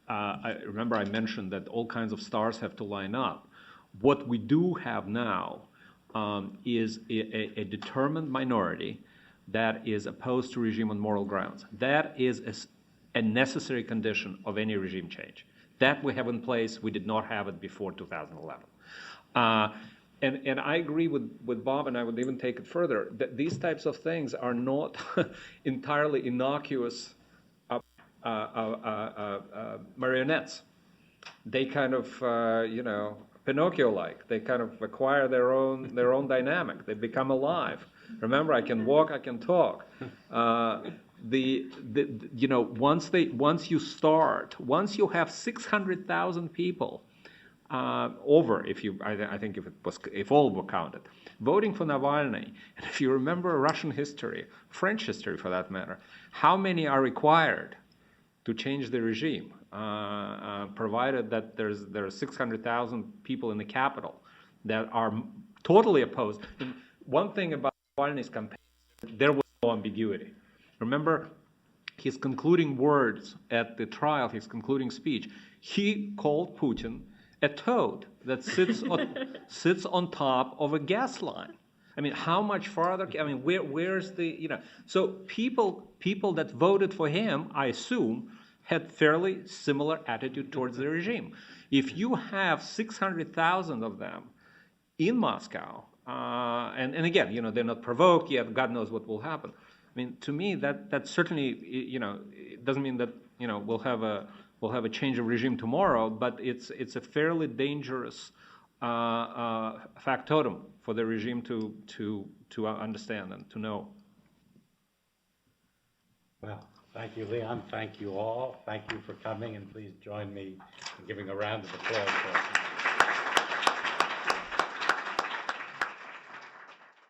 I remember I mentioned that all kinds of stars have to line up. What we do have now is a determined minority that is opposed to regime on moral grounds. That is a necessary condition of any regime change. That we have in place. We did not have it before 2011. And I agree with Bob, and I would even take it further, that these types of things are not entirely innocuous marionettes. They kind of, Pinocchio-like. They kind of acquire their own dynamic. They become alive. Remember, I can walk, I can talk. Once you have 600,000 people if all were counted, voting for Navalny, and if you remember Russian history, French history for that matter, how many are required to change the regime, provided that there are 600,000 people in the capital that are totally opposed. And one thing about Navalny's campaign, there was no ambiguity. Remember his concluding words at the trial, his concluding speech. He called Putin a toad that sits on top of a gas line. I mean, how much farther? I mean, where's the, So people that voted for him, I assume, had fairly similar attitude towards the regime. If you have 600,000 of them in Moscow, and again, they're not provoked yet, God knows what will happen. I mean, to me, that certainly, it doesn't mean that, we'll have a change of regime tomorrow, but it's a fairly dangerous factotum for the regime to understand and to know. Well, thank you, Leon. Thank you all. Thank you for coming, and please join me in giving a round of applause for us.